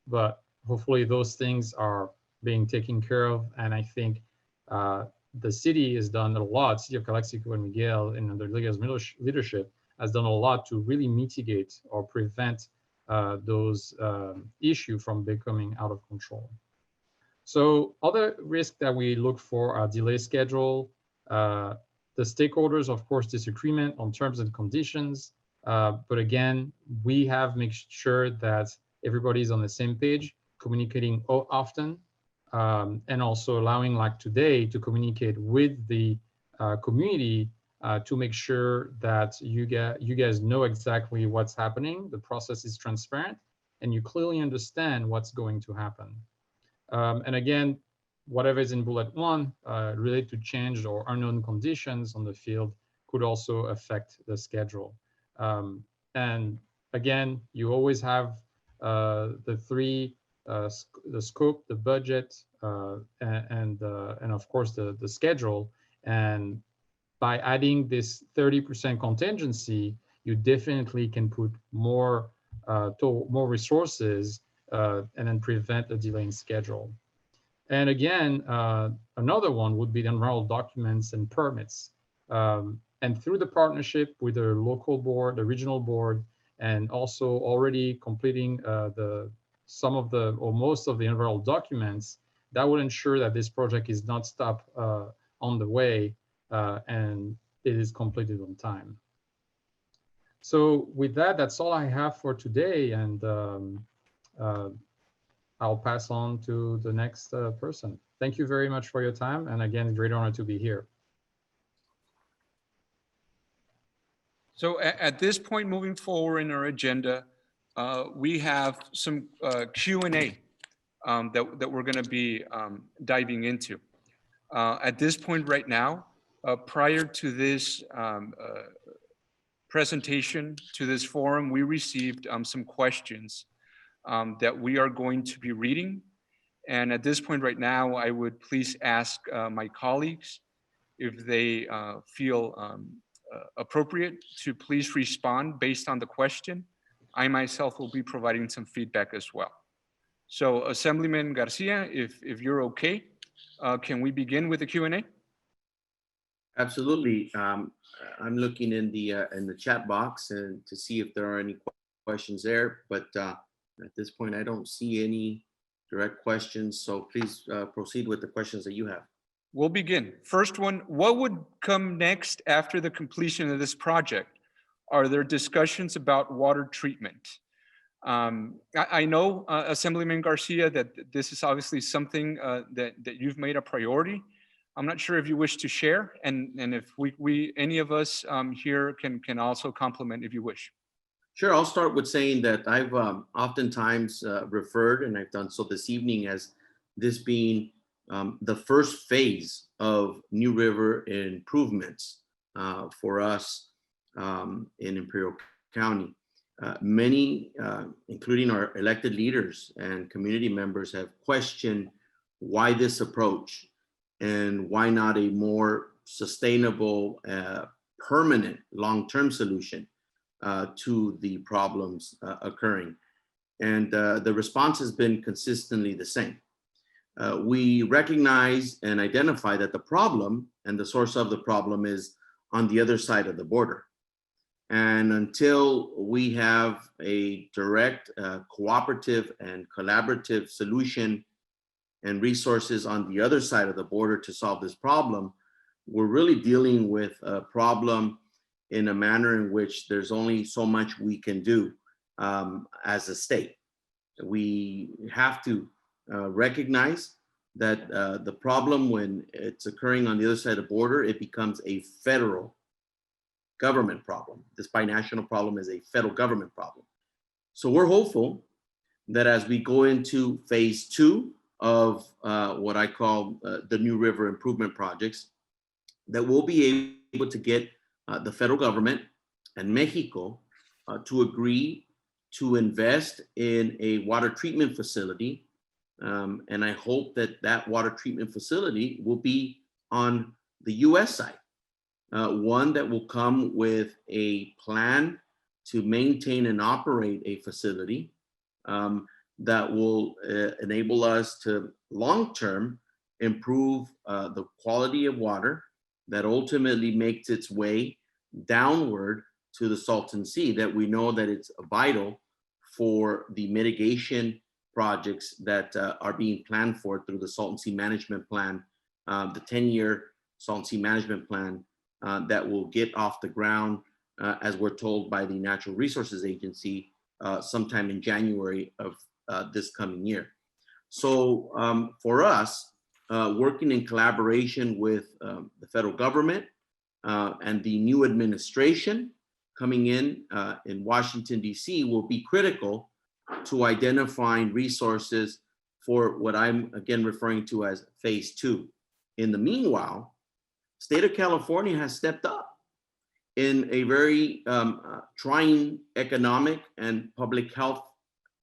S5: but hopefully those things are being taken care of. And I think the city has done a lot, City of Calexico and Miguel, and under Miguel's leadership, has done a lot to really mitigate or prevent those issues from becoming out of control. So other risks that we look for are delay schedule, the The stakeholders, of course, disagreement on terms and conditions. But again, we have made sure that everybody's on the same page, communicating often, and also allowing, like today, to communicate with the community to make sure that you guys know exactly what's happening, the process is transparent, and you clearly understand what's going to happen. And again, whatever is in bullet 1 related to changed or unknown conditions on the field could also affect the schedule. And again, you always have the three, the scope, the budget, and of course the schedule. And by adding this 30% contingency, you definitely can put more resources and then prevent a delay in schedule. And again, another one would be the environmental documents and permits. And through the partnership with the local board, the regional board, and also already completing some of the, or most of the environmental documents, that will ensure that this project is not stopped on the way and it is completed on time. So with that, that's all I have for today. And I'll pass on to the next person. Thank you very much for your time. And again, great honor to be here.
S3: So at this point, moving forward in our agenda, we have some Q&A that we're going to be diving into. At this point right now, prior to this presentation, to this forum, we received some questions that we are going to be reading. And at this point right now, I would please ask my colleagues if they feel appropriate to please respond based on the question. I myself will be providing some feedback as well. So Assemblyman Garcia, if you're okay, can we begin with the Q&A?
S1: Absolutely. I'm looking in the chat box and to see if there are any questions there, but at this point, I don't see any direct questions. So please proceed with the questions that you have.
S3: We'll begin. First one, what would come next after the completion of this project? Are there discussions about water treatment? I know, Assemblyman Garcia, that this is obviously something that you've made a priority. I'm not sure if you wish to share, and if we any of us here can also compliment if you wish.
S1: Sure, I'll start with saying that I've oftentimes referred, and I've done so this evening, as this being the first phase of New River improvements for us in Imperial County. Many, including our elected leaders and community members, have questioned why this approach and why not a more sustainable, permanent, long-term solution to the problems occurring. And the response has been consistently the same. We recognize and identify that the problem and the source of the problem is on the other side of the border. And until we have a direct, cooperative and collaborative solution and resources on the other side of the border to solve this problem, we're really dealing with a problem in a manner in which there's only so much we can do as a state. We have to recognize that the problem, when it's occurring on the other side of the border, it becomes a federal government problem. This binational problem is a federal government problem. So we're hopeful that as we go into phase 2 of what I call the New River improvement projects, that we'll be able to get the federal government and Mexico to agree to invest in a water treatment facility. And I hope that that water treatment facility will be on the US side. One that will come with a plan to maintain and operate a facility that will enable us to long-term improve the quality of water that ultimately makes its way downward to the Salton Sea, that we know that it's vital for the mitigation projects that are being planned for through the Salton Sea Management Plan, the 10-year Salton Sea Management Plan that will get off the ground, as we're told by the Natural Resources Agency, sometime in January of this coming year. So for us, working in collaboration with the federal government and the new administration coming in Washington, D.C. will be critical to identifying resources for what I'm again referring to as phase 2. In the meanwhile, state of California has stepped up in a very trying economic and public health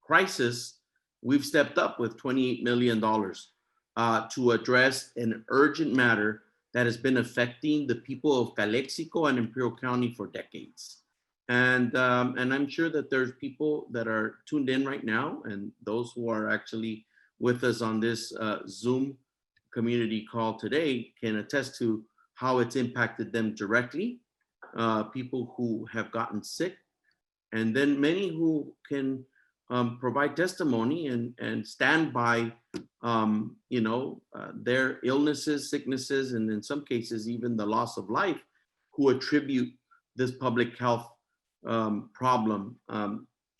S1: crisis. We've stepped up with $28 million to address an urgent matter that has been affecting the people of Calexico and Imperial County for decades. And I'm sure that there's people that are tuned in right now, and those who are actually with us on this Zoom community call today can attest to how it's impacted them directly, people who have gotten sick, and then many who can provide testimony and stand by, their illnesses, sicknesses, and in some cases, even the loss of life, who attribute this public health problem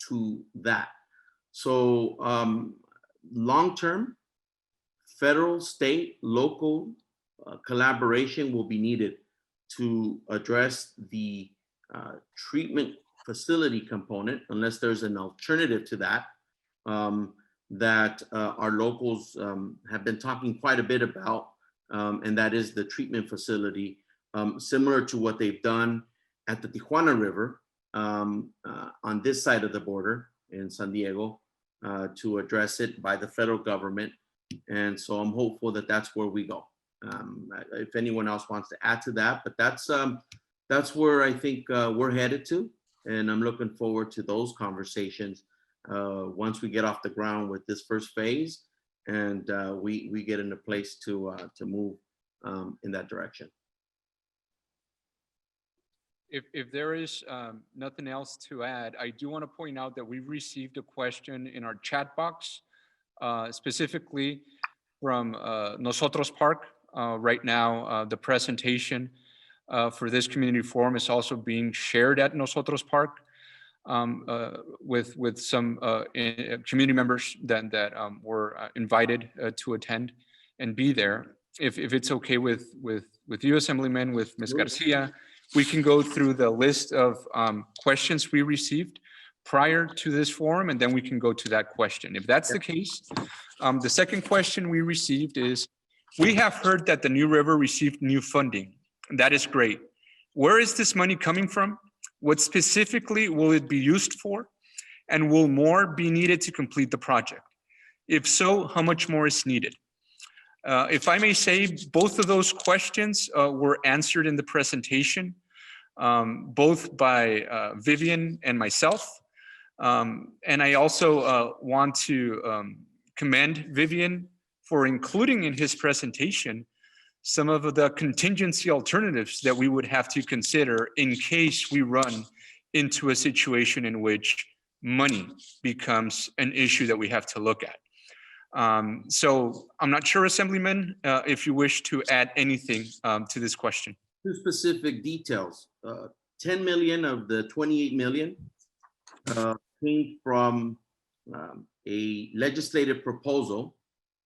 S1: to that. So long-term, federal, state, local collaboration will be needed to address the treatment facility component, unless there's an alternative to that, that our locals have been talking quite a bit about, and that is the treatment facility, similar to what they've done at the Tijuana River on this side of the border in San Diego, to address it by the federal government. And so I'm hopeful that that's where we go. If anyone else wants to add to that, but that's where I think we're headed to. And I'm looking forward to those conversations once we get off the ground with this first phase, and we get in a place to move in that direction.
S3: If there is nothing else to add, I do want to point out that we received a question in our chat box, specifically from Nosotros Park. Right now, the presentation for this community forum is also being shared at Nosotros Park with some community members that were invited to attend and be there. If it's okay with you, Assemblyman, with Ms. Garcia, we can go through the list of questions we received prior to this forum, and then we can go to that question. If that's the case, the second question we received is, we have heard that the New River received new funding. That is great. Where is this money coming from? What specifically will it be used for? And will more be needed to complete the project? If so, how much more is needed? If I may say, both of those questions were answered in the presentation, both by Vivian and myself. And I also want to commend Vivian for including in his presentation some of the contingency alternatives that we would have to consider in case we run into a situation in which money becomes an issue that we have to look at. So I'm not sure, Assemblyman, if you wish to add anything to this question.
S1: Two specific details. 10 million of the 28 million came from a legislative proposal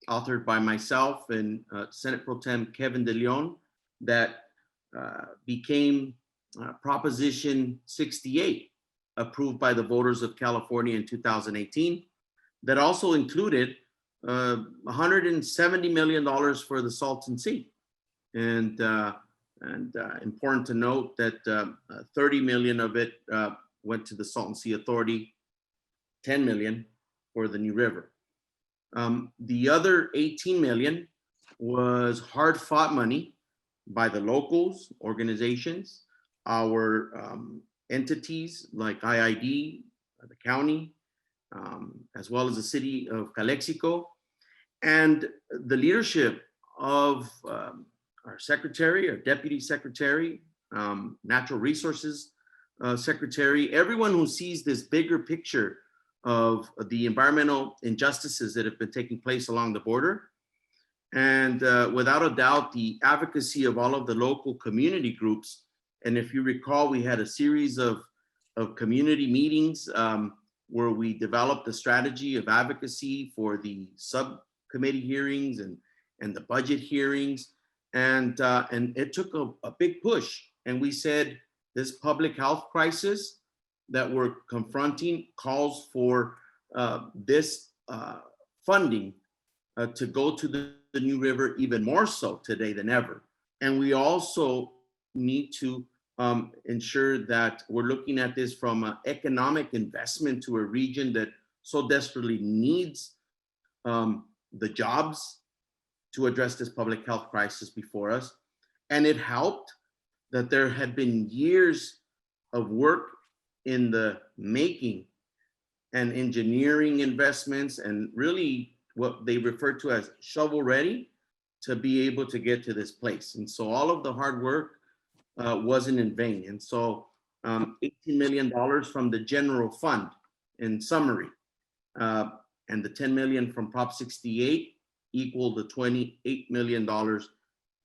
S1: authored by myself and Senate Pro Tem Kevin De Leon that became Proposition 68, approved by the voters of California in 2018. That also included $170 million for the Salton Sea. And important to note that 30 million of it went to the Salton Sea Authority, 10 million for the New River. The other 18 million was hard fought money by the locals, organizations, our entities like IID, the county, as well as the city of Calexico, and the leadership of our secretary, our deputy secretary, natural resources secretary, everyone who sees this bigger picture of the environmental injustices that have been taking place along the border, And without a doubt, the advocacy of all of the local community groups, and if you recall, we had a series of community meetings where we developed a strategy of advocacy for the subcommittee hearings and the budget hearings. And it took a big push. And we said, this public health crisis that we're confronting calls for this funding to go to the New River even more so today than ever. And we also need to ensure that we're looking at this from an economic investment to a region that so desperately needs the jobs to address this public health crisis before us. And it helped that there had been years of work in the making and engineering investments and really what they refer to as shovel ready to be able to get to this place. And so all of the hard work wasn't in vain. And so $18 million from the general fund in summary, and the 10 million from Prop 68 equal the $28 million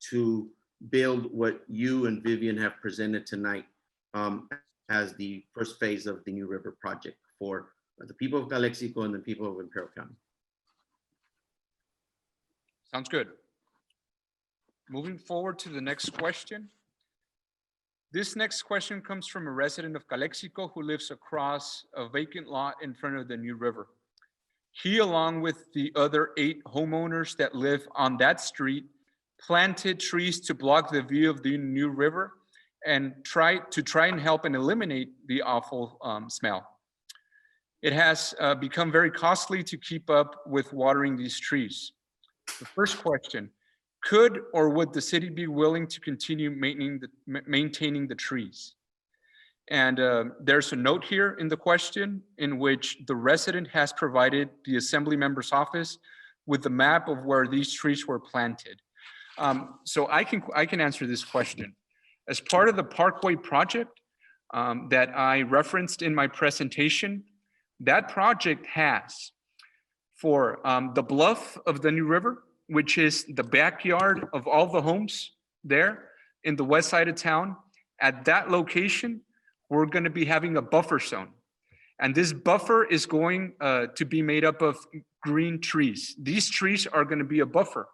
S1: to build what you and Vivian have presented tonight as the first phase of the New River project for the people of Calexico and the people of Imperial County.
S3: Sounds good. Moving forward to the next question. This next question comes from a resident of Calexico who lives across a vacant lot in front of the New River. He, along with the other 8 homeowners that live on that street, planted trees to block the view of the New River and try and help and eliminate the awful smell. It has become very costly to keep up with watering these trees. The first question, could or would the city be willing to continue maintaining the trees? And there's a note here in the question in which the resident has provided the assembly member's office with the map of where these trees were planted. So I can answer this question. As part of the Parkway project that I referenced in my presentation, that project has for the bluff of the New River, which is the backyard of all the homes there in the west side of town. At that location, we're going to be having a buffer zone. And this buffer is going to be made up of green trees. These trees are going to be a buffer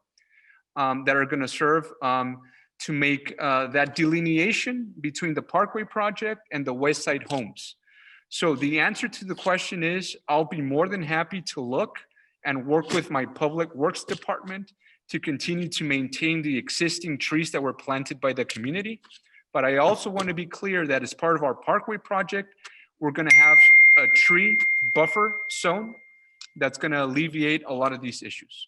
S3: that are going to serve to make that delineation between the Parkway project and the west side homes. So the answer to the question is, I'll be more than happy to look and work with my public works department to continue to maintain the existing trees that were planted by the community. But I also want to be clear that as part of our Parkway project, we're going to have a tree buffer zone that's going to alleviate a lot of these issues.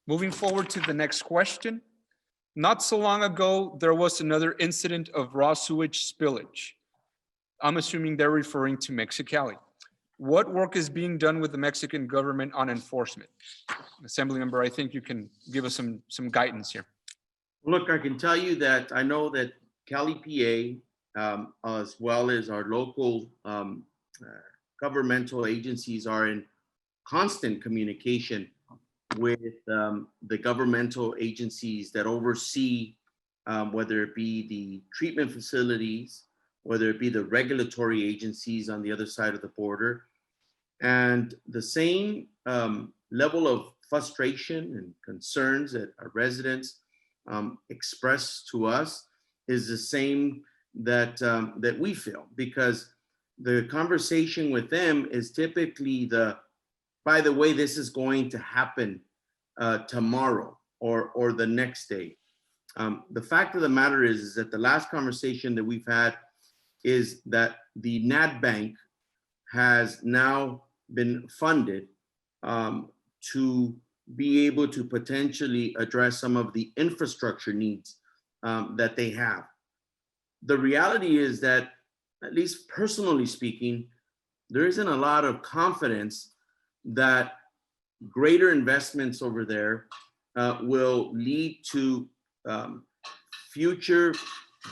S3: Moving forward to the next question. Not so long ago, there was another incident of raw sewage spillage. I'm assuming they're referring to Mexicali. What work is being done with the Mexican government on enforcement? Assemblymember, I think you can give us some guidance here.
S1: Look, I can tell you that I know that Cali, PA, as well as our local governmental agencies are in constant communication with the governmental agencies that oversee whether it be the treatment facilities, whether it be the regulatory agencies on the other side of the border. And the same level of frustration and concerns that our residents express to us is the same that that we feel, because the conversation with them is typically by the way, this is going to happen tomorrow or the next day. The fact of the matter is that the last conversation that we've had is that the NAD Bank has now been funded to be able to potentially address some of the infrastructure needs that they have. The reality is that, at least personally speaking, there isn't a lot of confidence that greater investments over there will lead to future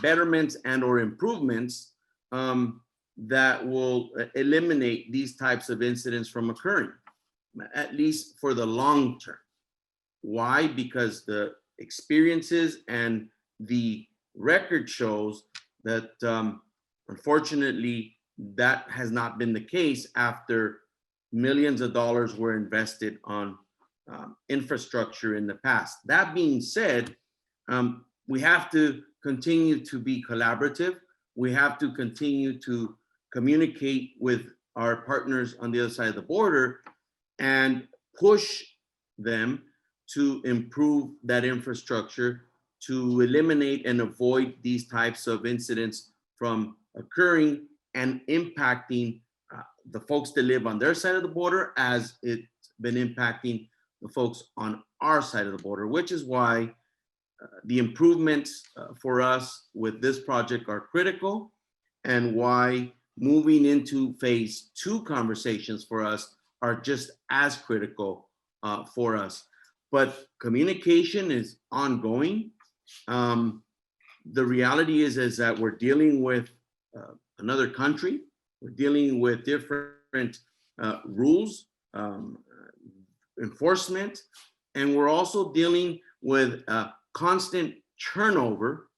S1: betterments and or improvements that will eliminate these types of incidents from occurring. at least for the long term. Why? Because the experiences and the record shows that unfortunately that has not been the case after millions of dollars were invested on infrastructure in the past. That being said, we have to continue to be collaborative. We have to continue to communicate with our partners on the other side of the border and push them to improve that infrastructure, to eliminate and avoid these types of incidents from occurring and impacting the folks that live on their side of the border as it's been impacting the folks on our side of the border, which is why the improvements for us with this project are critical, and why moving into phase 2 conversations for us are just as critical for us. But communication is ongoing. The reality is that we're dealing with another country. We're dealing with different rules, enforcement, and we're also dealing with constant turnover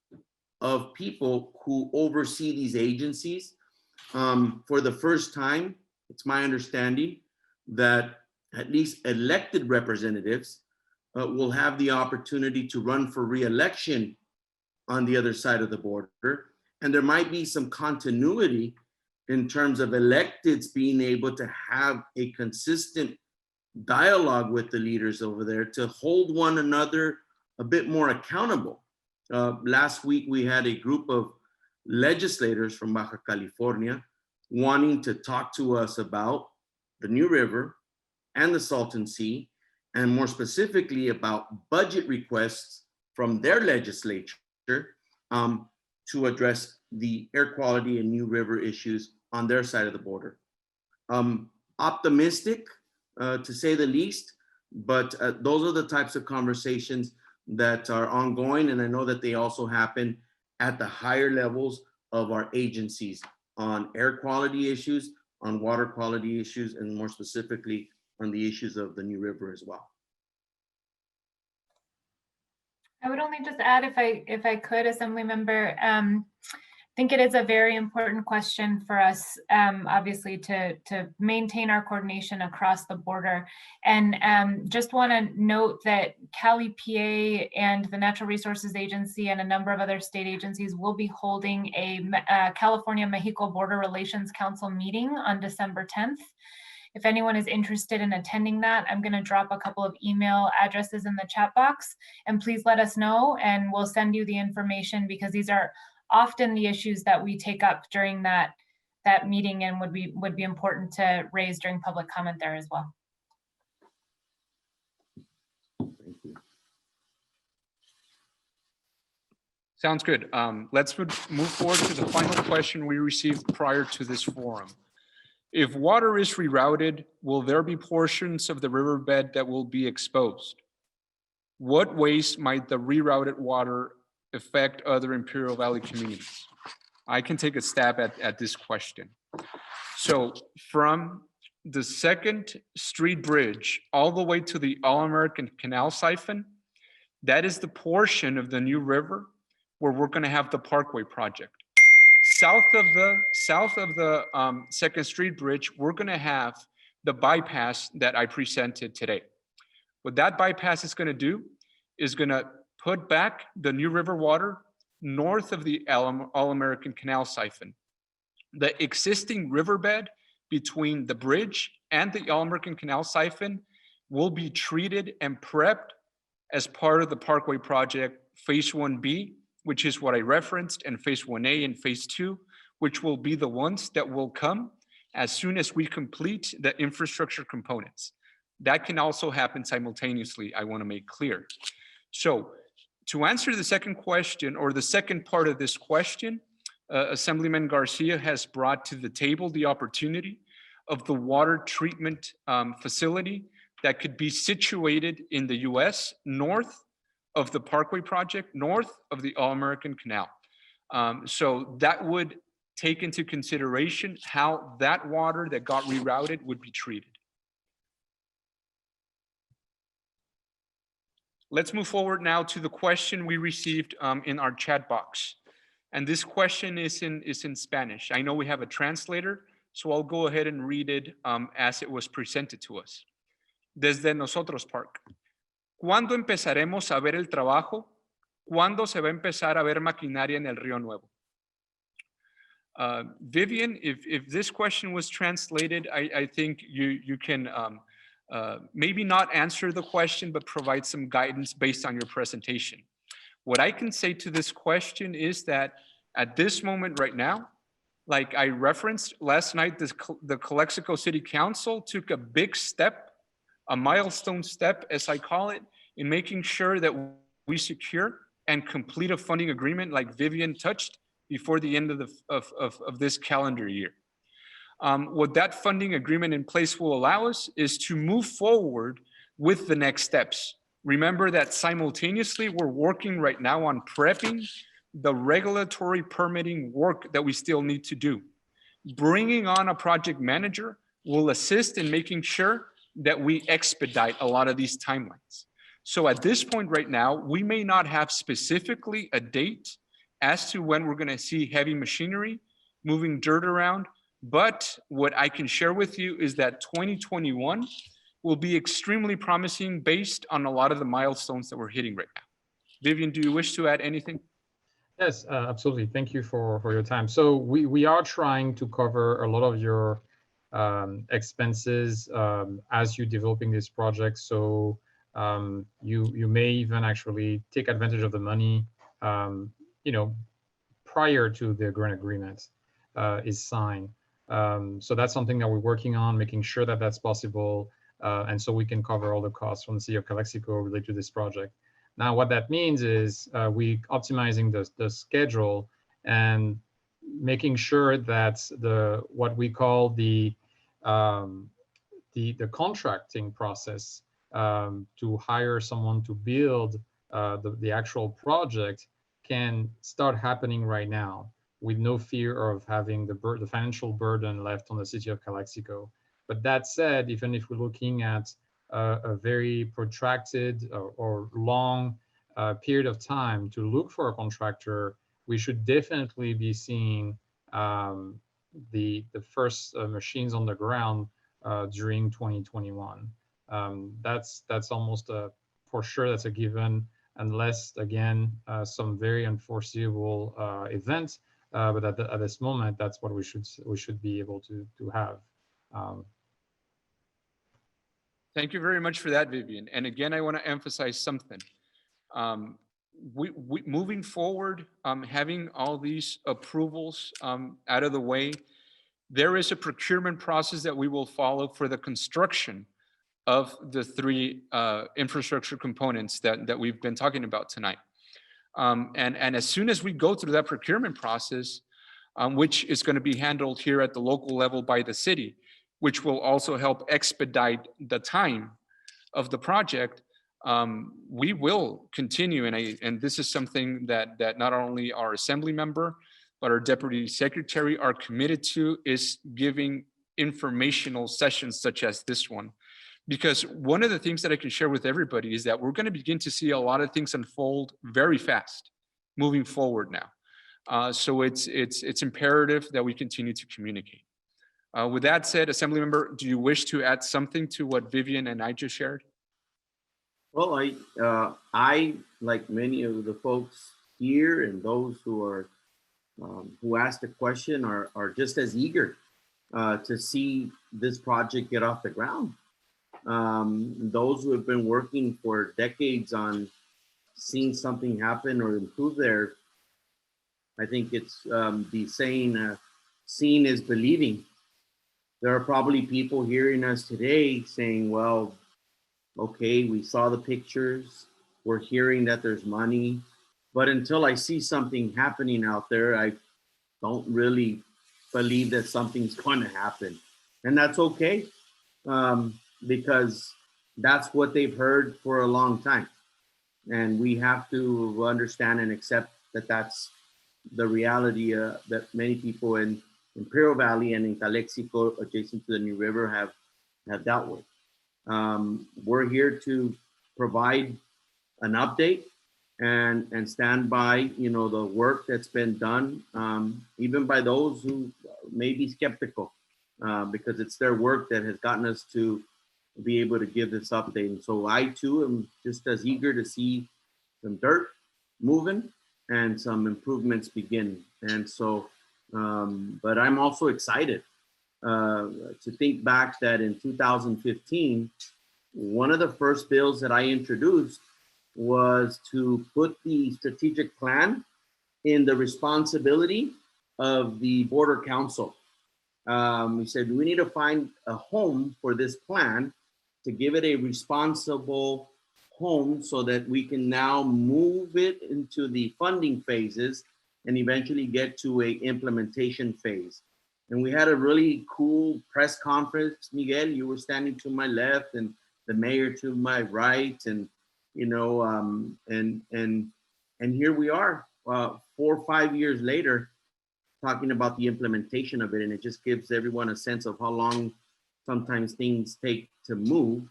S1: of people who oversee these agencies. For the first time, it's my understanding that at least elected representatives will have the opportunity to run for re-election on the other side of the border. And there might be some continuity in terms of electeds being able to have a consistent dialogue with the leaders over there to hold one another a bit more accountable. Last week, we had a group of legislators from Baja California wanting to talk to us about the New River and the Salton Sea, and more specifically about budget requests from their legislature to address the air quality and New River issues on their side of the border. Optimistic, to say the least, but those are the types of conversations that are ongoing, and I know that they also happen at the higher levels of our agencies on air quality issues, on water quality issues, and more specifically on the issues of the New River as well.
S2: I would only just add, if I could, Assembly Member, I think it is a very important question for us, obviously, to maintain our coordination across the border. And just want to note that Cali, PA, and the Natural Resources Agency and a number of other state agencies will be holding a California-Mexico Border Relations Council meeting on December 10th. If anyone is interested in attending that, I'm going to drop a couple of email addresses in the chat box, and please let us know, and we'll send you the information, because these are often the issues that we take up during that meeting and would be important to raise during public comment there as well.
S1: Thank you.
S3: Sounds good. Let's move forward to the final question we received prior to this forum. If water is rerouted, will there be portions of the riverbed that will be exposed? What ways might the rerouted water affect other Imperial Valley communities? I can take a stab at this question. So from the 2nd Street Bridge all the way to the All-American Canal Siphon, that is the portion of the New River where we're going to have the Parkway project. South of the 2nd Street Bridge, we're going to have the bypass that I presented today. What that bypass is going to do is going to put back the New River water north of the All-American Canal Siphon. The existing riverbed between the bridge and the All-American Canal Siphon will be treated and prepped as part of the Parkway project Phase 1B, which is what I referenced, and Phase 1A and Phase 2, which will be the ones that will come as soon as we complete the infrastructure components. That can also happen simultaneously, I want to make clear. So to answer the second question, or the second part of this question, Assemblyman Garcia has brought to the table the opportunity of the water treatment facility that could be situated in the US, north of the Parkway project, north of the All-American Canal. So that would take into consideration how that water that got rerouted would be treated. Let's move forward now to the question we received in our chat box. And this question is in Spanish. I know we have a translator, so I'll go ahead and read it as it was presented to us. Desde Nosotros Park. ¿Cuándo empezaremos a ver el trabajo? ¿Cuándo se va a empezar a ver maquinaria en el Río Nuevo? Vivian, if this question was translated, I think you can maybe not answer the question, but provide some guidance based on your presentation. What I can say to this question is that at this moment right now, like I referenced last night, the Calexico City Council took a big step, a milestone step, as I call it, in making sure that we secure and complete a funding agreement like Vivian touched before the end of this calendar year. What that funding agreement in place will allow us is to move forward with the next steps. Remember that simultaneously, we're working right now on prepping the regulatory permitting work that we still need to do. Bringing on a project manager will assist in making sure that we expedite a lot of these timelines. So at this point right now, we may not have specifically a date as to when we're going to see heavy machinery moving dirt around, but what I can share with you is that 2021 will be extremely promising based on a lot of the milestones that we're hitting right now. Vivian, do you wish to add anything?
S5: Yes, absolutely. Thank you for your time. So we are trying to cover a lot of your expenses as you're developing this project. So you may even actually take advantage of the money, prior to the grant agreement is signed. So that's something that we're working on, making sure that that's possible, and so we can cover all the costs from the city of Calexico related to this project. Now, what that means is we optimizing the schedule and making sure that what we call the contracting process to hire someone to build the actual project can start happening right now with no fear of having the financial burden left on the city of Calexico. But that said, even if we're looking at a very protracted or long period of time to look for a contractor, we should definitely be seeing the first machines on the ground during 2021. That's almost for sure. That's a given, unless again some very unforeseeable event. But at this moment, that's what we should be able to have.
S3: Thank you very much for that, Vivian. And again, I want to emphasize something. We moving forward, having all these approvals out of the way, there is a procurement process that we will follow for the construction of the three infrastructure components that we've been talking about tonight. And as soon as we go through that procurement process, which is going to be handled here at the local level by the city, which will also help expedite the time of the project, we will continue. And this is something that not only our assembly member, but our deputy secretary are committed to, is giving informational sessions such as this one. Because one of the things that I can share with everybody is that we're going to begin to see a lot of things unfold very fast moving forward now. So it's imperative that we continue to communicate. With that said, Assembly Member, do you wish to add something to what Vivian and I just shared?
S1: Well, I like many of the folks here and those who are who asked the question are just as eager to see this project get off the ground. Those who have been working for decades on seeing something happen or improve there, I think it's the saying, seeing is believing. There are probably people hearing us today saying, well, okay, we saw the pictures, we're hearing that there's money, but until I see something happening out there, I don't really believe that something's going to happen. And that's okay, because that's what they've heard for a long time. And we have to understand and accept that that's the reality that many people in Imperial Valley and in Calexico, adjacent to the New River, have dealt with. We're here to provide an update and stand by, you know, the work that's been done, even by those who may be skeptical, because it's their work that has gotten us to be able to give this update. And so I too am just as eager to see some dirt moving and some improvements begin. And so, but I'm also excited to think back that in 2015, one of the first bills that I introduced was to put the strategic plan in the responsibility of the border council. We said we need to find a home for this plan, to give it a responsible home so that we can now move it into the funding phases and eventually get to a implementation phase. And we had a really cool press conference. Miguel, you were standing to my left and the mayor to my right, and you know, and here we are 4 or 5 years later talking about the implementation of it. And it just gives everyone a sense of how long sometimes things take to move,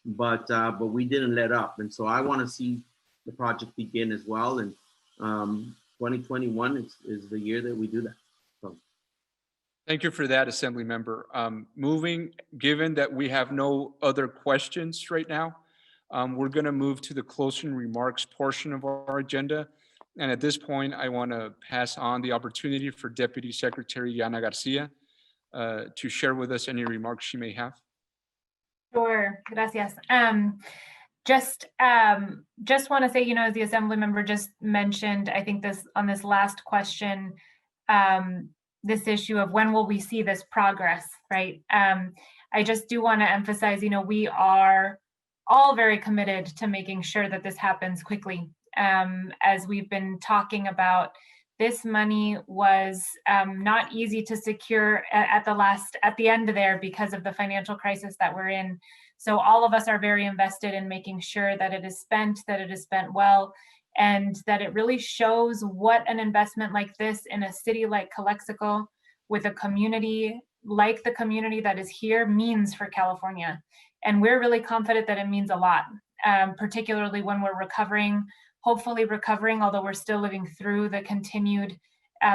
S1: but we didn't let up. And so I want to see the project begin as well. And 2021 is the year that we do that. So.
S3: Thank you for that, Assembly Member. Given that we have no other questions right now, we're going to move to the closing remarks portion of our agenda. And at this point, I want to pass on the opportunity for Deputy Secretary Yana Garcia to share with us any remarks she may have.
S2: Sure, gracias. Just want to say, you know, as the Assembly Member just mentioned, I think on this last question, this issue of when will we see this progress, right? I just do want to emphasize, you know, we are all very committed to making sure that this happens quickly. As we've been talking about, this money was not easy to secure at the end there because of the financial crisis that we're in. So all of us are very invested in making sure that it is spent well, and that it really shows what an investment like this in a city like Calexico, with a community like the community that is here, means for California. And we're really confident that it means a lot, particularly when we're hopefully recovering, although we're still living through the continued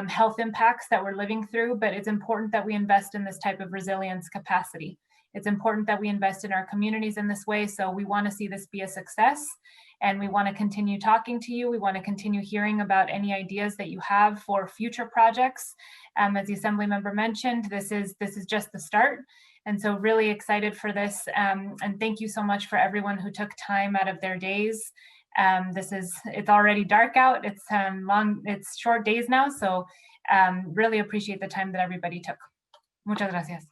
S2: health impacts that we're living through. But it's important that we invest in this type of resilience capacity. It's important that we invest in our communities in this way. So we want to see this be a success, and we want to continue talking to you. We want to continue hearing about any ideas that you have for future projects. As the Assembly Member mentioned, this is just the start. And so really excited for this. And thank you so much for everyone who took time out of their days. It's already dark out. It's short days now. So really appreciate the time that everybody took. Muchas gracias.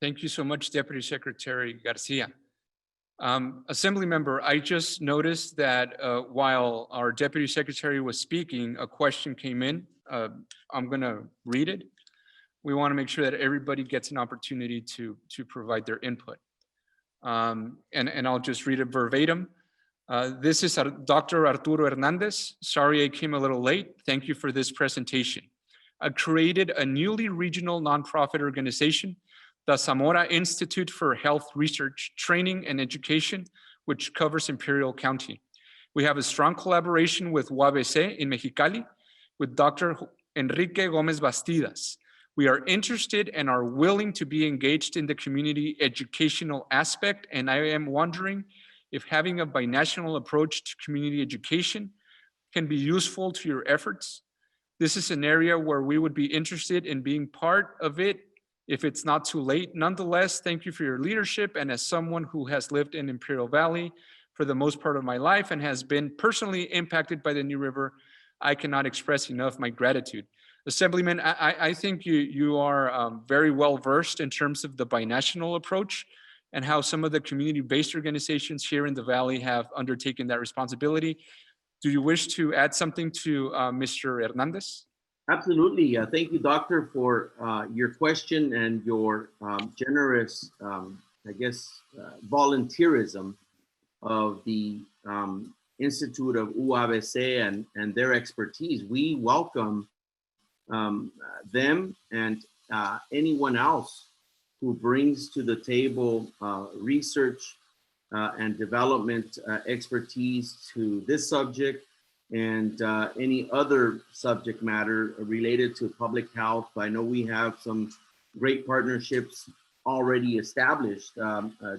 S3: Thank you so much, Deputy Secretary Garcia. Assembly Member, I just noticed that while our Deputy Secretary was speaking, a question came in. I'm going to read it. We want to make sure that everybody gets an opportunity to provide their input. And I'll just read it verbatim. This is Dr. Arturo Hernandez. Sorry I came a little late. Thank you for this presentation. I created a newly regional nonprofit organization, the Zamora Institute for Health Research, Training, and Education, which covers Imperial County. We have a strong collaboration with UABC in Mexicali, with Dr. Enrique Gomez Bastidas. We are interested and are willing to be engaged in the community educational aspect, and I am wondering if having a binational approach to community education can be useful to your efforts. This is an area where we would be interested in being part of it if it's not too late. Nonetheless, thank you for your leadership, and as someone who has lived in Imperial Valley for the most part of my life and has been personally impacted by the New River, I cannot express enough my gratitude. Assemblyman, I think you are very well versed in terms of the binational approach and how some of the community-based organizations here in the Valley have undertaken that responsibility. Do you wish to add something to Mr. Hernandez?
S1: Absolutely. Thank you, Doctor, for your question and your generous, volunteerism of the Institute of UABC and their expertise. We welcome them and anyone else who brings to the table research and development expertise to this subject and any other subject matter related to public health. I know we have some great partnerships already established,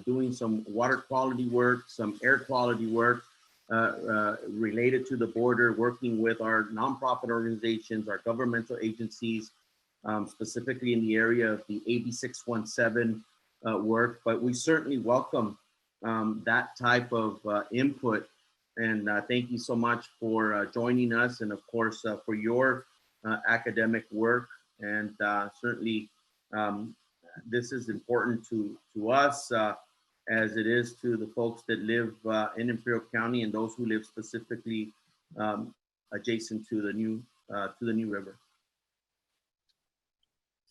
S1: doing some water quality work, some air quality work related to the border, working with our nonprofit organizations, our governmental agencies, specifically in the area of the AB 617 work. But we certainly welcome that type of input. And thank you so much for joining us, and of course for your academic work. And certainly this is important to us as it is to the folks that live in Imperial County and those who live specifically adjacent to the new river.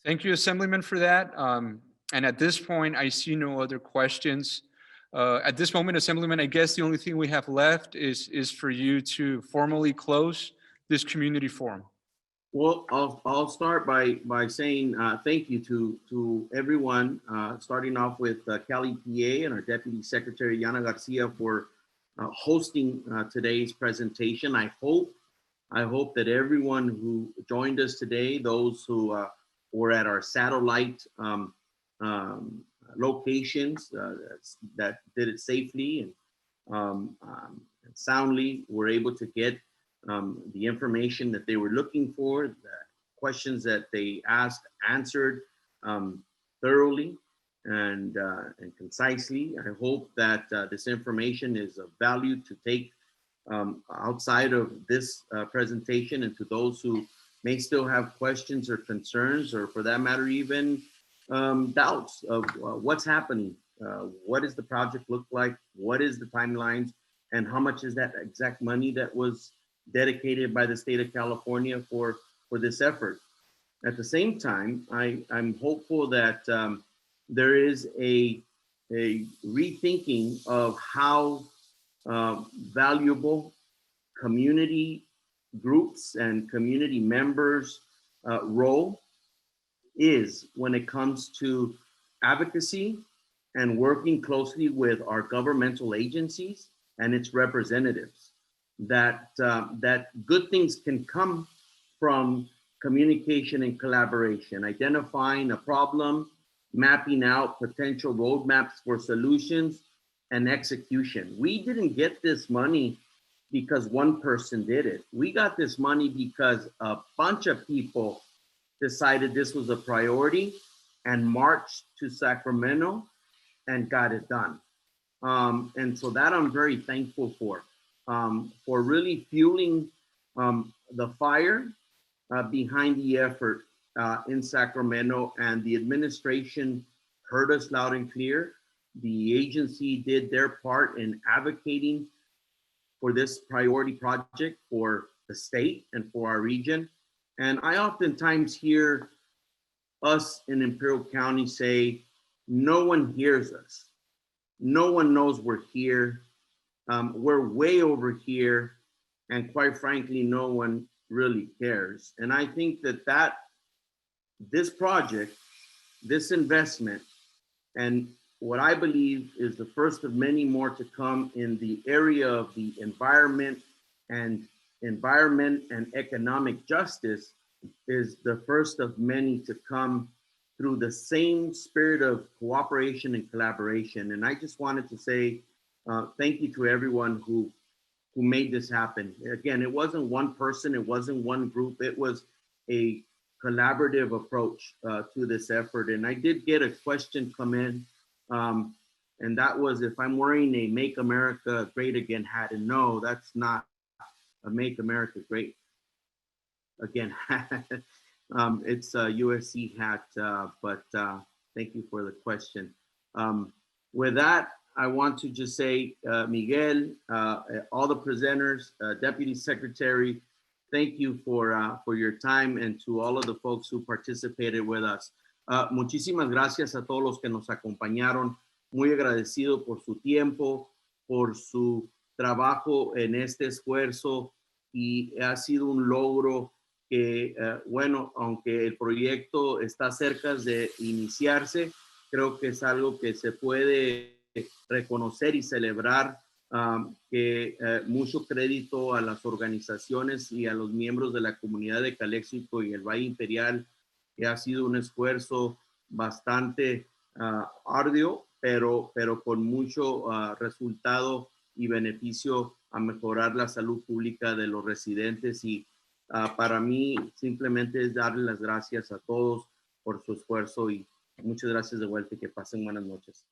S3: Thank you, Assemblyman, for that. And at this point, I see no other questions. At this moment, Assemblyman, I guess the only thing we have left is for you to formally close this community forum.
S1: Well, I'll start by saying thank you to everyone, starting off with Cali, PA, and our Deputy Secretary, Yana Garcia, for hosting today's presentation. I hope that everyone who joined us today, those who were at our satellite locations that did it safely and soundly, were able to get the information that they were looking for, the questions that they asked answered thoroughly and concisely. I hope that this information is of value to take outside of this presentation, and to those who may still have questions or concerns, or for that matter, even doubts of what's happening. What does the project look like? What is the timelines? And how much is that exact money that was dedicated by the state of California for this effort? At the same time, I'm hopeful that there is a rethinking of how valuable community groups and community members' role is when it comes to advocacy and working closely with our governmental agencies and its representatives. That good things can come from communication and collaboration, identifying a problem, mapping out potential roadmaps for solutions, and execution. We didn't get this money because one person did it. We got this money because a bunch of people decided this was a priority and marched to Sacramento and got it done. And so that I'm very thankful for really fueling the fire behind the effort in Sacramento. And the administration heard us loud and clear. The agency did their part in advocating for this priority project for the state and for our region. And I oftentimes hear us in Imperial County say, no one hears us. No one knows we're here. We're way over here. And quite frankly, no one really cares. And I think that this project, this investment, and what I believe is the first of many more to come in the area of the environment and economic justice, is the first of many to come through the same spirit of cooperation and collaboration. And I just wanted to say thank you to everyone who made this happen. Again, it wasn't one person, it wasn't one group, it was a collaborative approach to this effort. And I did get a question come in, and that was if I'm wearing a Make America Great Again hat. And no, that's not a Make America Great Again hat. It's a USC hat, but thank you for the question. With that, I want to just say, Miguel, all the presenters, Deputy Secretary, thank you for your time, and to all of the folks who participated with us. Muchísimas gracias a todos los que nos acompañaron. Muy agradecido por su tiempo, por su trabajo en este esfuerzo, y ha sido un logro que, bueno, aunque el proyecto está cerca de iniciarse, creo que es algo que se puede reconocer y celebrar que mucho crédito a las organizaciones y a los miembros de la comunidad de Calexico y el Valle Imperial, que ha sido un esfuerzo bastante arduo, pero con mucho resultado y beneficio a mejorar la salud pública de los residentes. Y para mí simplemente es darle las gracias a todos por su esfuerzo y muchas gracias de vuelta y que pasen buenas noches.